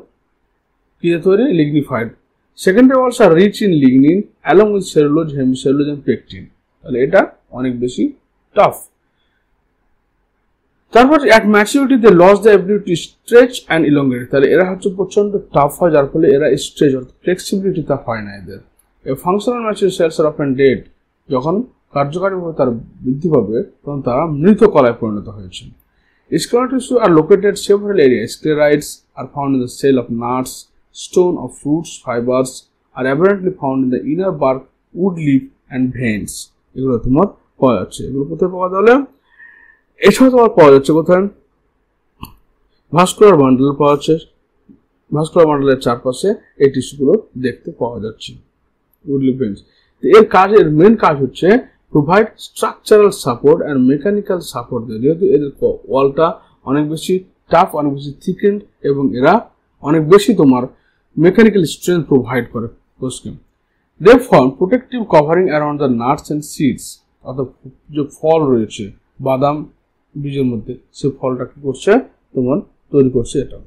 কি তৈরি, lignified. Secondary walls are rich in lignin along with cellulose, hemicellulose and pectin, তাহলে এটা অনেক বেশি টাফ। তারপর at maturity they lose the ability stretch and elongate, তাহলে এরা হচ্ছে প্রচন্ড টাফ হয়, যার ফলে এরা স্ট্রেচ অর্থাৎ ফ্লেক্সিবিলিটিটা হয় না এদের। Functional maturity cells are often dead, যখন কার্যকারীভাবে তার বৃদ্ধি পাবে তখন তারা মৃত কলায় পরিণত হয়েছে। Scleral tissue are located several areas. Sclerites are found in the cell of nuts, stone of fruits, fibers are abundantly found in the inner bark, wood leaf and veins. এগুলো তোমার পাওয়া যাচ্ছে। এগুলো কোথায় পাওয়া যাবে? এছাড়া তোমার পাওয়া যাচ্ছে কোথায়? ভাস্কুলার বান্ডেল পাওয়া যাচ্ছে, ভাস্কুলার বান্ডেলের চারপাশে এই টিস্যুগুলো দেখতে পাওয়া যাচ্ছে, wood leaf veins। এর কাজের মেন কাজ হচ্ছে provide structural support and mechanical support দেয়, যেহেতু এদের ওয়ালটা অনেক বেশি টাফ, অনেক বেশি থিকেন্ড এবং এরা অনেক বেশি তোমার মেকানিক্যাল স্ট্রেংথ প্রোভাইড করে কোষকে। They form protective covering around the nuts and seeds, অর্থাৎ যে ফল রয়েছে বাদাম বীজের মধ্যে, সে ফলটা কি করছে তোমার তৈরি করছে এটা।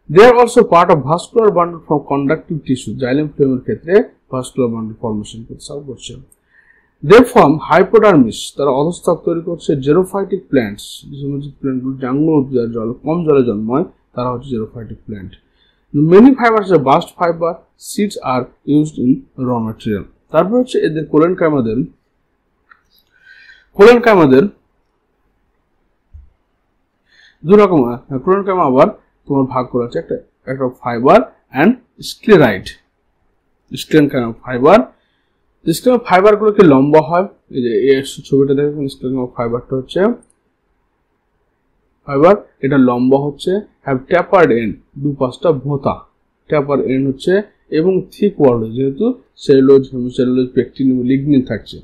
They are also part of vascular bundle from conductive tissue, xylem ফ্লেমের ক্ষেত্রে ভাস্কুলার বান্ডল ফর্মেশন করতে সাহায্য করছে। দে ফর্ম হাইপোডার্মিস, তারা অধস্তক তৈরি করছে। জেরোফাইটিক প্ল্যান্টস, যে সমস্ত প্ল্যান্টগুলো জাঙ্গল কম জলে জন্মায় তারা হচ্ছে xerophytic plant. Many fibres are bast fibre, seeds are used in raw material. তারপর হচ্ছে এদের কোলেনকাইমাদের দু রকম, কোলেনকাইমা আবার তোমার ভাগ করা আছে একটা fibre and sclereid. Sclerenchyma fibre, sclerenchyma ফাইবারগুলো কি লম্বা হয়, এই যে ছবিটা দেখেন, স্ক্লেরেনকাইমা ফাইবারটা হচ্ছে ফাইবার, এটা লম্বা হচ্ছে, হ্যাভ ট্যাপার্ড এন্ড, দুপাশটা ভোঁতা, ট্যাপার এন্ড হচ্ছে, এবং থিক ওয়াল, যেহেতু সেলুলোজ, হেমিসেলুলোজ, পেকটিন এবং লিগনিন থাকছে।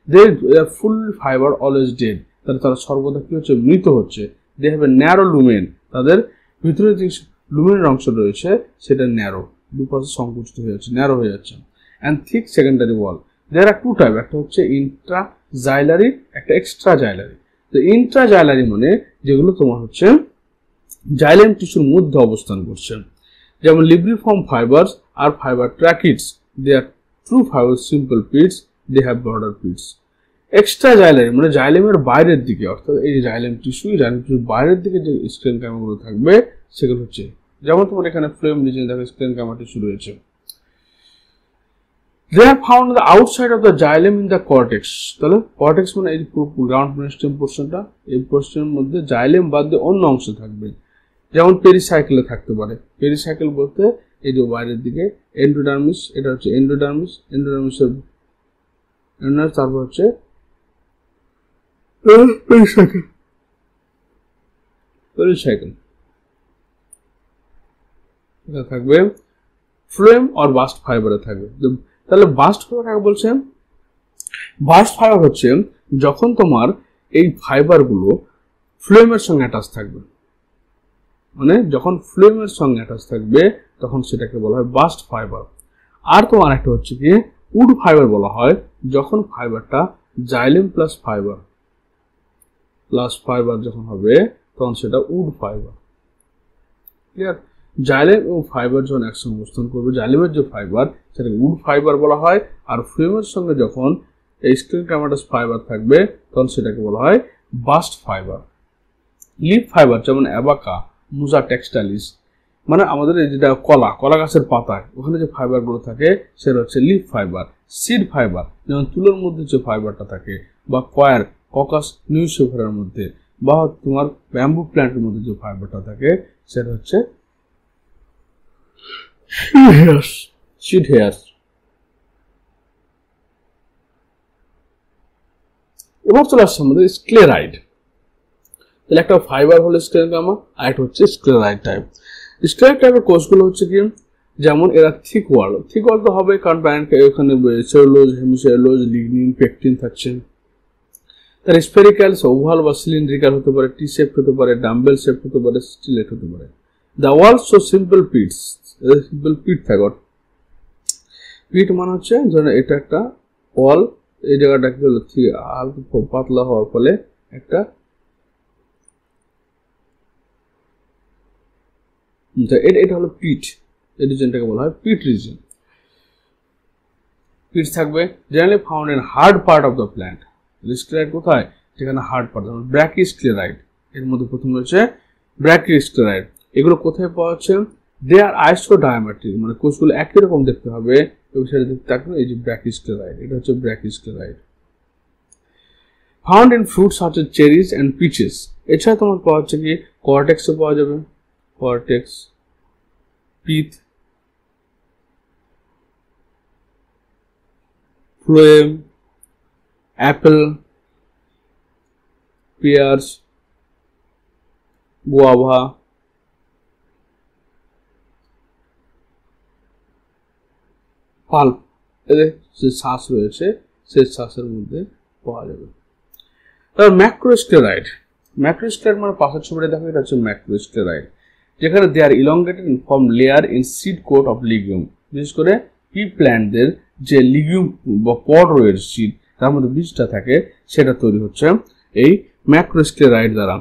They are full fibre always dead, তারা সর্বদা কি হচ্ছে মৃত হচ্ছে। They have a narrow lumen, তাদের ভিতরে যে লুমেনের অংশ রয়েছে সেটা ন্যারো, দুপাশে সংকুচিত হয়ে যাচ্ছে, ন্যারো হয়ে যাচ্ছে। And thick secondary wall. There are two type, একটা হচ্ছে ইন্ট্রাজাইলারি, একটা এক্সট্রাজাইলারি। তো ইন্ট্রাজাইলারি মানে যেগুলো তোমার হচ্ছে জাইলেম টিস্যুর মধ্যে অবস্থান করছে, যেমন libriform fibres are fibre tracheids. They are true fibre simple pits, they have broader pits. Extraxylary মানে জাইলেমের বাইরের দিকে, অর্থাৎ এই জাইলেম টিস্যু, জাইলেম টিস্যুর বাইরের দিকে যে স্ক্লেরেনকাইমাগুলো থাকবে সেগুলো হচ্ছে, যেমন তোমার এখানে ফ্লেম নিচে দেখো স্ক্লেরেনকাইমা টিস্যু রয়েছে। They are found on the outside of the xylem in the cortex. তাহলে কর্টেক্স মানে এই গ্রাউন্ড ব্রেনস্টেম পোর্শনটা, এই পোর্শনের মধ্যে জাইলেম বাদ দিয়ে অন্য অংশ থাকবে, যেমন পেরিসাইকেলে থাকতে পারে। পেরিসাইকেল বলতে এই যে বাইরের দিকে এন্ডোডার্মিস, এটা হচ্ছে এন্ডোডার্মিস, এন্ডোডার্মিসের তারপর হচ্ছে পেরিসাইকেল। এটা থাকবে ফ্লোয়েম অর বাস্ট ফাইবারে থাকবে। তাহলে বাস্ট ফাইবার কাকে বলছে? বাস্ট ফাইবার হচ্ছে যখন তোমার এই ফাইবারগুলো ফ্লোয়েমের সঙ্গে অ্যাটাচ থাকবে, মানে যখন ফ্লোয়েমের সঙ্গে অ্যাটাচ থাকবে তখন সেটাকে বলা হয় বাস্ট ফাইবার। আর তোমার একটা হচ্ছে কি উড ফাইবার বলা হয় যখন ফাইবারটা জাইলেম প্লাস ফাইবার যখন হবে তখন সেটা উড ফাইবার। ক্লিয়ার? জাইলেম এবং ফাইবার যখন একসঙ্গে অবস্থান করবে, জাইলেমের যে ফাইবার সেটাকে উড ফাইবার বলা হয়, আর ফ্লোয়েমের সঙ্গে যখন এই স্ক্লেরোডার্মাটাস ফাইবার থাকবে তখন সেটাকে বলা হয় বাস্ট ফাইবার। লিফ ফাইবার যেমন অ্যাবাকা, মুজা টেক্সটাইলিস, মানে আমাদের এই যেটা কলা গাছের পাতায় ওখানে যে ফাইবারগুলো থাকে সেটা হচ্ছে লিফ ফাইবার। সিড ফাইবার যেমন তুলোর মধ্যে যে ফাইবারটা থাকে, বা ককাস নিউসিফেরার মধ্যে, বা তোমার ব্যাম্বু প্ল্যান্টের মধ্যে যে ফাইবারটা থাকে সেটা হচ্ছে সিড হেয়ার। এবার চলে আসছে আমাদের স্ক্লেরাইড। তাহলে একটা ফাইবার হলো স্ক্লেরোডার্মা, আর একটা হচ্ছে স্ক্লেরাইড টাইপ। স্ক্লেরাইড টাইপের কোষগুলো হচ্ছে কি, যেমন এরা থিক ওয়াল তো হবে কারণ এখানে সেলুলোজ, হেমিসেলুলোজ, লিগনিন, পেকটিন থাকছে। তার স্ফেরিক্যাল, ওভাল বা সিলিন্ড্রিক্যাল হতে পারে, টি শেপ হতে পারে, ডাম্বেল শেপ হতে পারে, স্টিলেট হতে পারে। The wall so simple pits, simple pit থাকে। পিট মানে হচ্ছে ধরেন এটা একটা ওয়াল, এই জায়গাটা কি হলো পাতলা হওয়ার ফলে একটা এটা হলো পিট, এই রিজনটাকে বলা হয় পিট রিজন। পিট থাকবে generally found in hard part of the plant. Sclereid কোথায়? যেখানে হার্ড পার্ট, যেমন ব্র্যাকিস্ক্লেরাইড, এর মধ্যে প্রথম রয়েছে ব্র্যাকিস্ক্লেরাইড। এগুলো কোথায় পাওয়া যাচ্ছে? দে আর আইসোডায়ামেট্রিক, মানে কোষগুলো একই রকম দেখতে হবে এবং সেটা দেখতে থাকবে এই যে ব্র্যাকিস্ক্লেরাইড, এটা হচ্ছে brachysclereid. Found in fruits such as cherries and peaches. এছাড়া তোমার পাওয়া হচ্ছে কি কর্টেক্সে পাওয়া যাবে, cortex, pith, phloem, apple, pears, guava, pulp, এদের যে শ্বাস রয়েছে সেই শ্বাসের মধ্যে পাওয়া যাবে। তারপর ম্যাক্রোস্ক্লেরাইড মানে পাশের ছবিটা দেখো, এটা হচ্ছে ম্যাক্রোস্ক্লেরাইড, যেখানে they are elongated in form layer in seed coat of legume. বিশেষ করে পি প্ল্যান্টদের যে লিগিউম বা পড রয়েছে সিড, তার মধ্যে বীজটা থাকে, সেটা তৈরি হচ্ছে এই ম্যাক্রোস্ক্লেরাইড দ্বারা।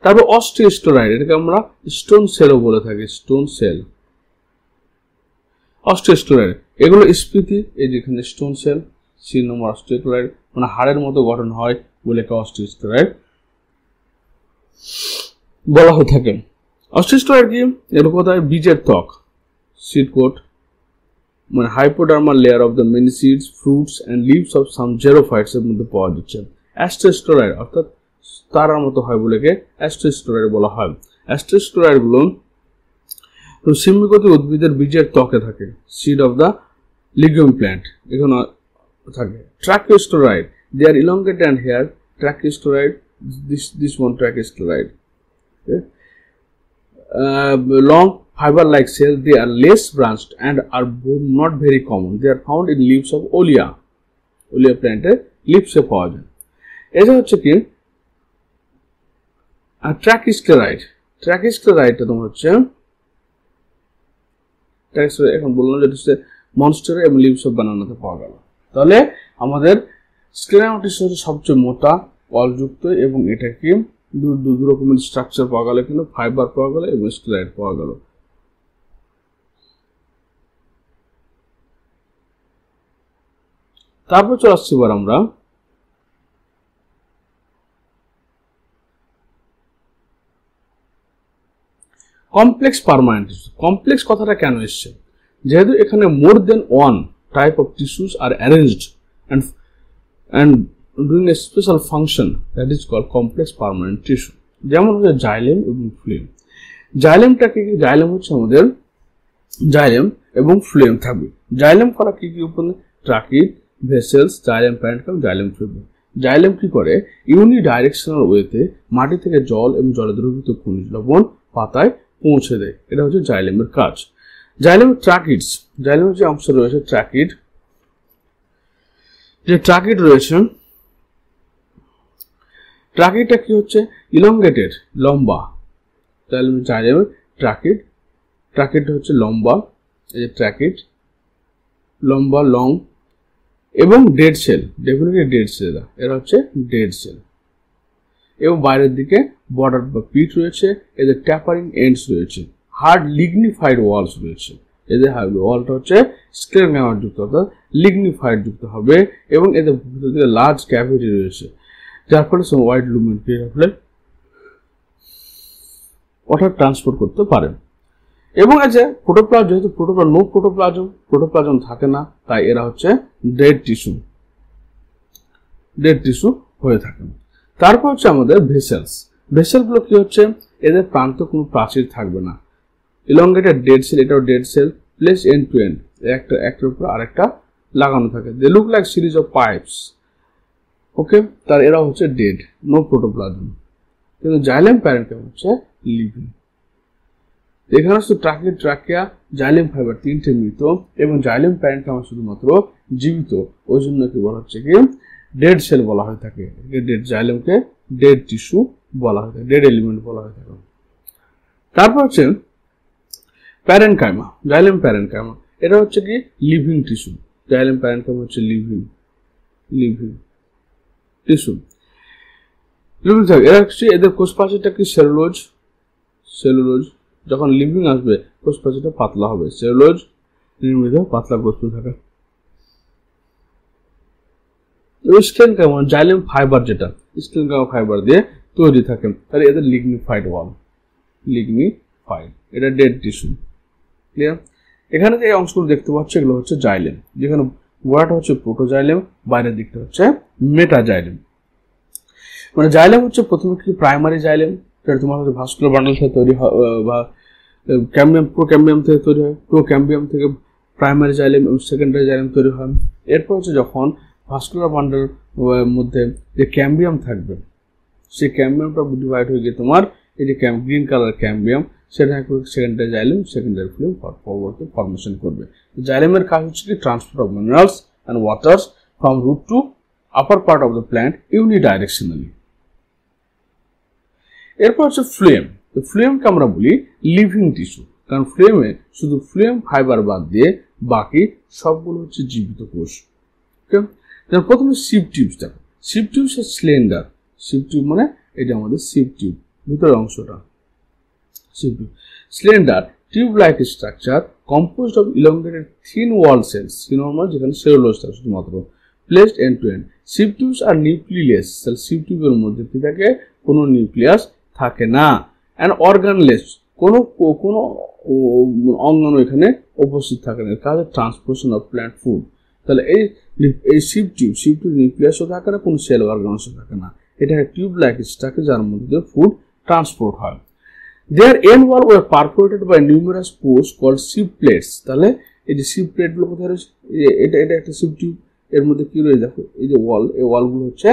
তারপর অস্টিওস্ক্লেরাইড, এটাকে আমরা স্টোন সেলও বলে থাকি, স্টোন সেল। অস্টিওস্ক্লেরাইড এগুলো স্ফীতি, এই যেখানে স্টোন সেল, সি নম্বর অস্টিওস্ক্লেরাইড, মানে হাড়ের মতো গঠন হয় বলে অস্টিওস্ক্লেরাইড বলা হয়ে থাকে। অস্টিওস্ক্লেরাইড কি? এর কোথায়? বীজের ত্বক, সিড কোট, মানে hypodermal layer of the many seeds, fruits and leaves of some xerophytes এর মধ্যে পাওয়া যাচ্ছে। অ্যাস্টোস্ক্লেরাইড অর্থাৎ তারার মতো হয় বলে অ্যাস্টোস্ক্লেরাইড বলা হয়। অ্যাস্টোস্ক্লেরাইড গুলো সিম্বিগত উদ্ভিদের বীজের ত্বকে থাকে, seed of the legume plant এখানে থাকে। ট্রাকিওস্ক্লেরাইড, they are elongated and here trachysteroid, this one trachysteroid. Okay. Long fiber like cells, they are less branched and are not very common. They are found in leaves of olea plant leaves এ পাওয়া যায়। এটা হচ্ছে কি ট্রাকিস্ক্লেরাইড তোমার হচ্ছে এখন বললাম যেটা হচ্ছে মনস্টেরা এবং লিভস অফ বানানাতে পাওয়া গেল। তাহলে আমাদের স্ক্লেরামাটিস হচ্ছে সবচেয়ে মোটা অলযুক্ত এবং এটা কি দু রকমের স্ট্রাকচার পাওয়া গেল, কিন্তু ফাইবার পাওয়া গেল এবং স্ক্লেরাইড পাওয়া গেল। তারপর চলে আসছি এবার আমরা কমপ্লেক্স পার্মানেন্ট টিস্যু। কমপ্লেক্স কথাটা কেন এসছে? যেহেতু এখানে more than one type of tissues are arranged and doing a special function that is called complex permanent tissue, যেমন হচ্ছে জাইলেম এবং ফ্লুয়েম। জাইলেমটাকে কি? জাইলেম হচ্ছে আমাদের জাইলেম এবং ফ্লুয়েম থাকবে। জাইলেম করা কি কি উপাদান? Tracheid, vessels, xylem parenchyma, xylem phloem. Xylem কি করে? ইউনি ডাইরেকশনাল ওয়েতে মাটি থেকে জল এবং জলে দ্রবীভূত খনিজ লবণ পাতায় পৌঁছে দেয়। এটা হচ্ছে জাইলেমের কাজ। জাইলেমের ট্রাকিডস, জাইলেমের যে অংশ রয়েছে ট্রাকিড, যে ট্রাকিড রয়েছে, ট্রাকিডটা কি হচ্ছে ইলংগেটেড, লম্বা। জাইলেমের ট্রাকিড, ট্রাকিডটা হচ্ছে লম্বা, এই যে ট্রাকিড লম্বা, লং, এবং dead cell, definitely dead cell, এরা হচ্ছে ডেড সেল। এবং বাইরের দিকে বর্ডার বা পিট রয়েছে, এদের ট্যাপারিং এন্ডস রয়েছে, হার্ড লিগনিফাইড ওয়ালস রয়েছে। এদের ওয়ালটা হচ্ছে স্ক্লেরোগ্যামা যুক্ত, অর্থাৎ লিগনিফাইড যুক্ত হবে, এবং এদের ভিতর দিকে লার্জ ক্যাভিটি রয়েছে, যার ফলে ওয়াইড লুমেন ক্রিয়েট হলে ওয়াটার ট্রান্সপোর্ট করতে পারে। এবং আছে প্রোটোপ্লাজম, যেহেতু নো প্রোটোপ্লাজম থাকে না, তাই এরা হচ্ছে ডেড টিস্যু হয়ে থাকে। তারপর হচ্ছে আমাদের ভেসেলস। ভেসেলগুলো কি হচ্ছে, এদের প্রান্ত কোনো প্রাচীর থাকবে না, ইলংগেটেড ডেড সেল, এটাও dead cell, place end to end, একটার উপর আরেকটা লাগানো থাকে। They look like series of pipes, okay. তার এরা হচ্ছে ডেড, নো প্রোটোপ্লাজম। কিন্তু জাইলেম প্যারেনকাইম হচ্ছে লিভিং। এখানে হচ্ছে ট্রাকিড, ট্রাকিয়া, জাইলেম ফাইবার তিনটে মৃত, এবং জাইলেম প্যারেনকাইম শুধুমাত্র জীবিত, ওই জন্য কি বলা হচ্ছে কি ডেড সেল বলা হয়ে থাকে। ডেড জাইলেমকে ডেড টিস্যু বলা হয়ে থাকে, ডেড এলিমেন্ট বলা হয়ে থাকে। তারপর হচ্ছে প্যারেনকাইমা, জাইলেম প্যারেনকাইমা, এটা হচ্ছে কি লিভিং টিস্যু। জাইলেম প্যারেনকাইমা হচ্ছে লিভিং টিস্যু। এরা হচ্ছে এদের কোষপ্রাচীরটা কি সেলুলোজ। যখন লিভিং আসবে কোষপ্রাচীরটা পাতলা হবে, সেলুলোজ নির্মিত পাতলা কোষপ্রাচীর থাকে। স্ক্লেরোগ্যামা জাইলেম ফাইবার, যেটা স্ক্লেরোগ্যামা ফাইবার দিয়ে তৈরি থাকে, তাহলে এদের লিগনিফাইড ওয়াল, লিগনিফাইড, এটা ডেড টিস্যু। ক্লিয়ার? এখানে যে অংশগুলো দেখতে পাচ্ছ এগুলো হচ্ছে জাইলেম, যেখানে গোড়াটা হচ্ছে প্রোটোজাইলেম, বাইরের দিকটা হচ্ছে মেটাজাইলেম। মানে জাইলেম হচ্ছে প্রথমে কি প্রাইমারি জাইলেম, যেটা তোমার হচ্ছে ভাস্কুলার বান্ডল থেকে তৈরি হয়, বা ক্যাম্বিয়াম প্রোক্যাম্বিয়াম থেকে তৈরি হয়, প্রোক্যাম্বিয়াম থেকে প্রাইমারি জাইলেম এবং সেকেন্ডারি জাইলেম তৈরি হয়। এরপর হচ্ছে যখন ভাস্কুলার বান্ডেল মধ্যে যে ক্যাম্বিয়াম থাকবে, সেই ক্যাম্বিয়ামটা ডিভাইড হয়ে গিয়ে তোমার এই যে গ্রিন কালার ক্যাম্বিয়াম, সেটা সেকেন্ডারি জাইলেম, সেকেন্ডারি ফ্লুইম পরবর্তী ফর্মেশন করবে। জাইলেমের কাজ হচ্ছে কি transport of minerals and waters from root to upper part of the plant unidirectionally. এরপর হচ্ছে ফ্লুয়েম। তো ফ্লুয়েমকে আমরা বলি লিভিং টিস্যু, কারণ ফ্লুয়েমে শুধু ফ্লুয়েম ফাইবার বাদ দিয়ে বাকি সবগুলো হচ্ছে জীবিত কোষ। ওকে, প্রথমে সিভ টিউবস দেখো। Sieve tubes slender, sieve tube মানে এটা আমাদের সিভ টিউব, ভিতরের অংশটা sieve tube. Slender tube like structure composed of elongated thin wall cells, মানে যেখানে সেলুলোজ থাকে শুধুমাত্র, placed end to end. Sieve tubes are nucleus, তাহলে সিভ টিউবের মধ্যে কি থাকে, কোনো নিউক্লিয়াস থাকে না। অ্যান্ড অর্গানলেস, কোনো অঙ্গাণু এখানে উপস্থিত থাকে না। কাজ ট্রান্সপোর্টেশন অফ প্ল্যান্ট ফুড। তাহলে এই সিভ টিউব নিউক্লিয়াসও থাকে না, কোনো সেল অর্গানসও থাকে না। এটা টিউব লাইক স্ট্রাকচার যার মধ্যে ফুড ট্রান্সপোর্ট হয়। Their end wall were perforated by numerous pores called sieve plates. তাহলে এই যে সিভ প্লেট গুলো কোথায় রয়েছে, এটা একটা সিভ টিউব, এর মধ্যে কি রয়েছে দেখো, এই যে ওয়াল, এই ওয়ালগুলো হচ্ছে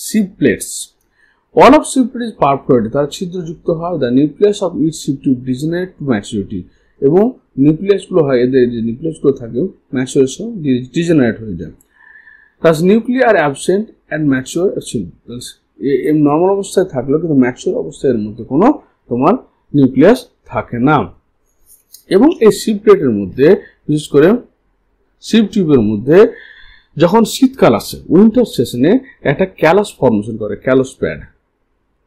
সিভ plates. All of sieve plate is perforated, তারা ছিদ্রযুক্ত হয়। The nucleus of each sieve tube degenerate to maturity, এবং নিউক্লিয়াস গুলো হয়, এদের যে নিউক্লিয়াস গুলো থাকে ম্যাচুরেশন ডিজেনারেট হয়ে যায়। Thus nuclei are absent and mature normal অবস্থায় থাকলেও কিন্তু ম্যাচুর অবস্থায় এর মধ্যে কোনো তোমার নিউক্লিয়াস থাকে না। এবং এই সিভ প্লেটের মধ্যে বিশেষ করে সিভ টিউবের মধ্যে যখন শীতকাল আসে, উইন্টার সেশনে একটা ক্যালাস ফর্মেশন করে,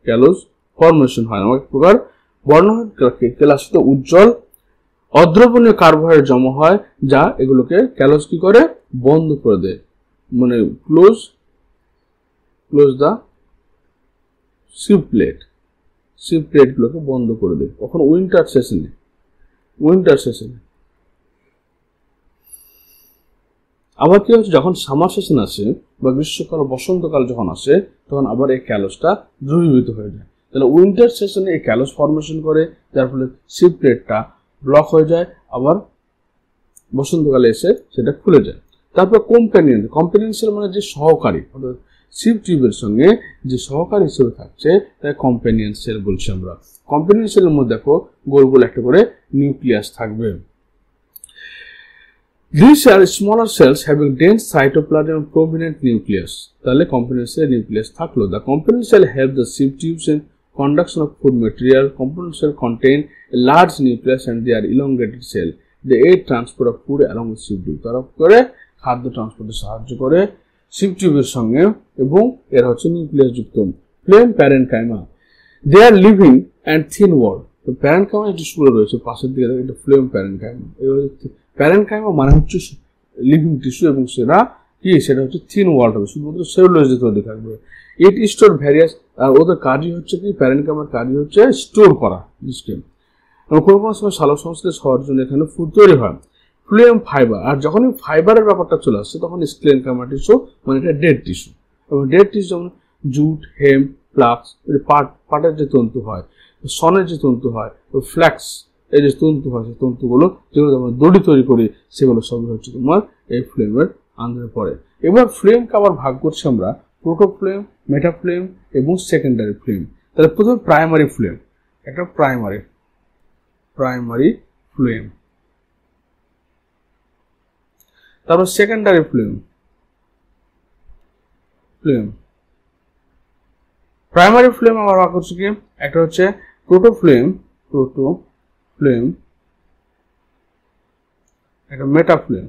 ক্যালোস ফর্মেশন হয়। অনেক প্রকার বর্ণ হয় ক্যালাসে উজ্জ্বল অদ্রবণীয় কার্বোহাইড্রেট জমা হয়, যা এগুলোকে ক্যালোস কি করে বন্ধ করে দেয়, মানে ক্লোজ দ্য সিভ প্লেটগুলোকে বন্ধ করে দেয়। কখন উইন্টার সেশনে। আবার কি হচ্ছে, যখন সামার সেশন আসে বা গ্রীষ্মকাল বসন্তকাল যখন আসে, তখন আবার এই ক্যালোসটা দ্রবীভূত হয়ে যায়। তাহলে উইন্টার সেশনে এই ক্যালোস ফর্মেশন করে, যার ফলে সিভ প্লেটটা ব্লক হয়ে যায়, আবার বসন্তকালে এসে সেটা খুলে যায়। তারপর কম্পেনিয়ন সেল মানে যে সহকারী, সিভ টিউবের সঙ্গে যে সহকারী হিসেবে থাকছে তাই কম্পেনিয়ন সেল বলছি আমরা। কম্পেনিয়ন সেলের মধ্যে দেখো গোল গোল একটা করে নিউক্লিয়াস থাকবে। These are smaller cells having dense cytoplasm and prominent nucleus. তাহলে component cell nucleus থাকলো। The component cell help the sieve tubes in conduction of food material. Component cell contain a large nucleus and they are elongated cell. They aid transport of food along with sieve tube. তারা করে খাদ্য ট্রান্সপোর্টে সাহায্য করে sieve টিউবের সঙ্গে এবং এর হচ্ছে নিউক্লিয়াস যুক্ত। Phloem parenchyma. They are living and thin walled. তো প্যারেনকাইমা যে টিস্যুগুলো রয়েছে পাশের দিকে এটা ফ্লোয়েম প্যারেনকাইমা। প্যারেনকাইমা মানে হচ্ছে লিভিং টিস্যু এবং সেটা হচ্ছে থিন ওয়ার্ড হবে, শুধুমাত্র সেলুলোজ তৈরি থাকবে। ইট স্টোর ভ্যারিয়াস, আর ওদের কাজই হচ্ছে কি, প্যারেনকাইমার কাজই হচ্ছে স্টোর করা জিনিসকে। কোনো কোনো সময় সালোক সংশ্লেষ হওয়ার জন্য এখানে ফুড তৈরি হয়। ফ্লোয়েম ফাইবার, আর যখনই ফাইবারের ব্যাপারটা চলে আসছে তখন স্ক্লেনকাইমা টিস্যু মানে এটা ডেড টিস্যু। এবং ডেড টিস্যু যেমন জুট, হেম্প, ফ্লাক্স, পাটের যে তন্তু হয়, সনের যে তন্তু হয়, ফ্ল্যাক্স এই যে তন্তু হয়, সেই তন্তুগুলো যেগুলো আমরা দড়ি তৈরি করি সেগুলো সবই হচ্ছে তোমার এই ফ্লেমের আন্ডারে পড়ে। এবার ফ্লেমকে আবার ভাগ করছি আমরা প্রোটোফ্লেম, মেটাফ্লেম এবং সেকেন্ডারি ফ্লেম। তাহলে প্রথমে প্রাইমারি ফ্লেম, একটা প্রাইমারি ফ্লেম, তারপর সেকেন্ডারি ফ্লেম। প্রাইমারি ফ্লেম আবার ভাগ করছি কি, একটা হচ্ছে প্রোটোফ্লেম, একটা মেটাফ্লেম।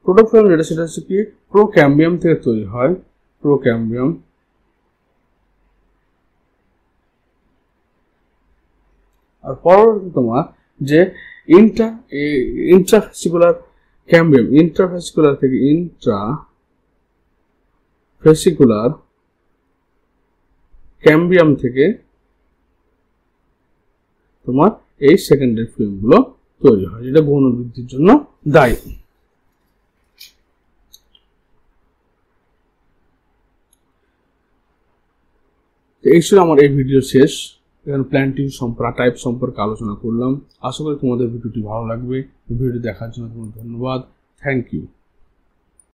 প্রোটোফ্লেম যেটা সেটা হচ্ছে কি প্রোক্যাম্বিয়াম থেকে তৈরি হয়, প্রোক্যাম্বিয়াম। আর পরবর্তী তোমার যে ইন্ট্রাভেসিকুলার ক্যাম্বিয়াম, ইন্ট্রাভেসিকুলার থেকে ইন্ট্রাভেসিকুলার ক্যাম্বিয়াম থেকে তোমার এই সেকেন্ডারি ফ্লেম গুলো তৈরি হয়, যেটা গৌণ বৃদ্ধির জন্য দায়ী। এই ছিল আমার এই ভিডিও শেষ। এখানে প্ল্যান্ট টিস্যু টাইপ সম্পর্কে আলোচনা করলাম। আশা করি তোমাদের ভিডিওটি ভালো লাগবে। ভিডিওটি দেখার জন্য তোমাদের ধন্যবাদ। Thank you.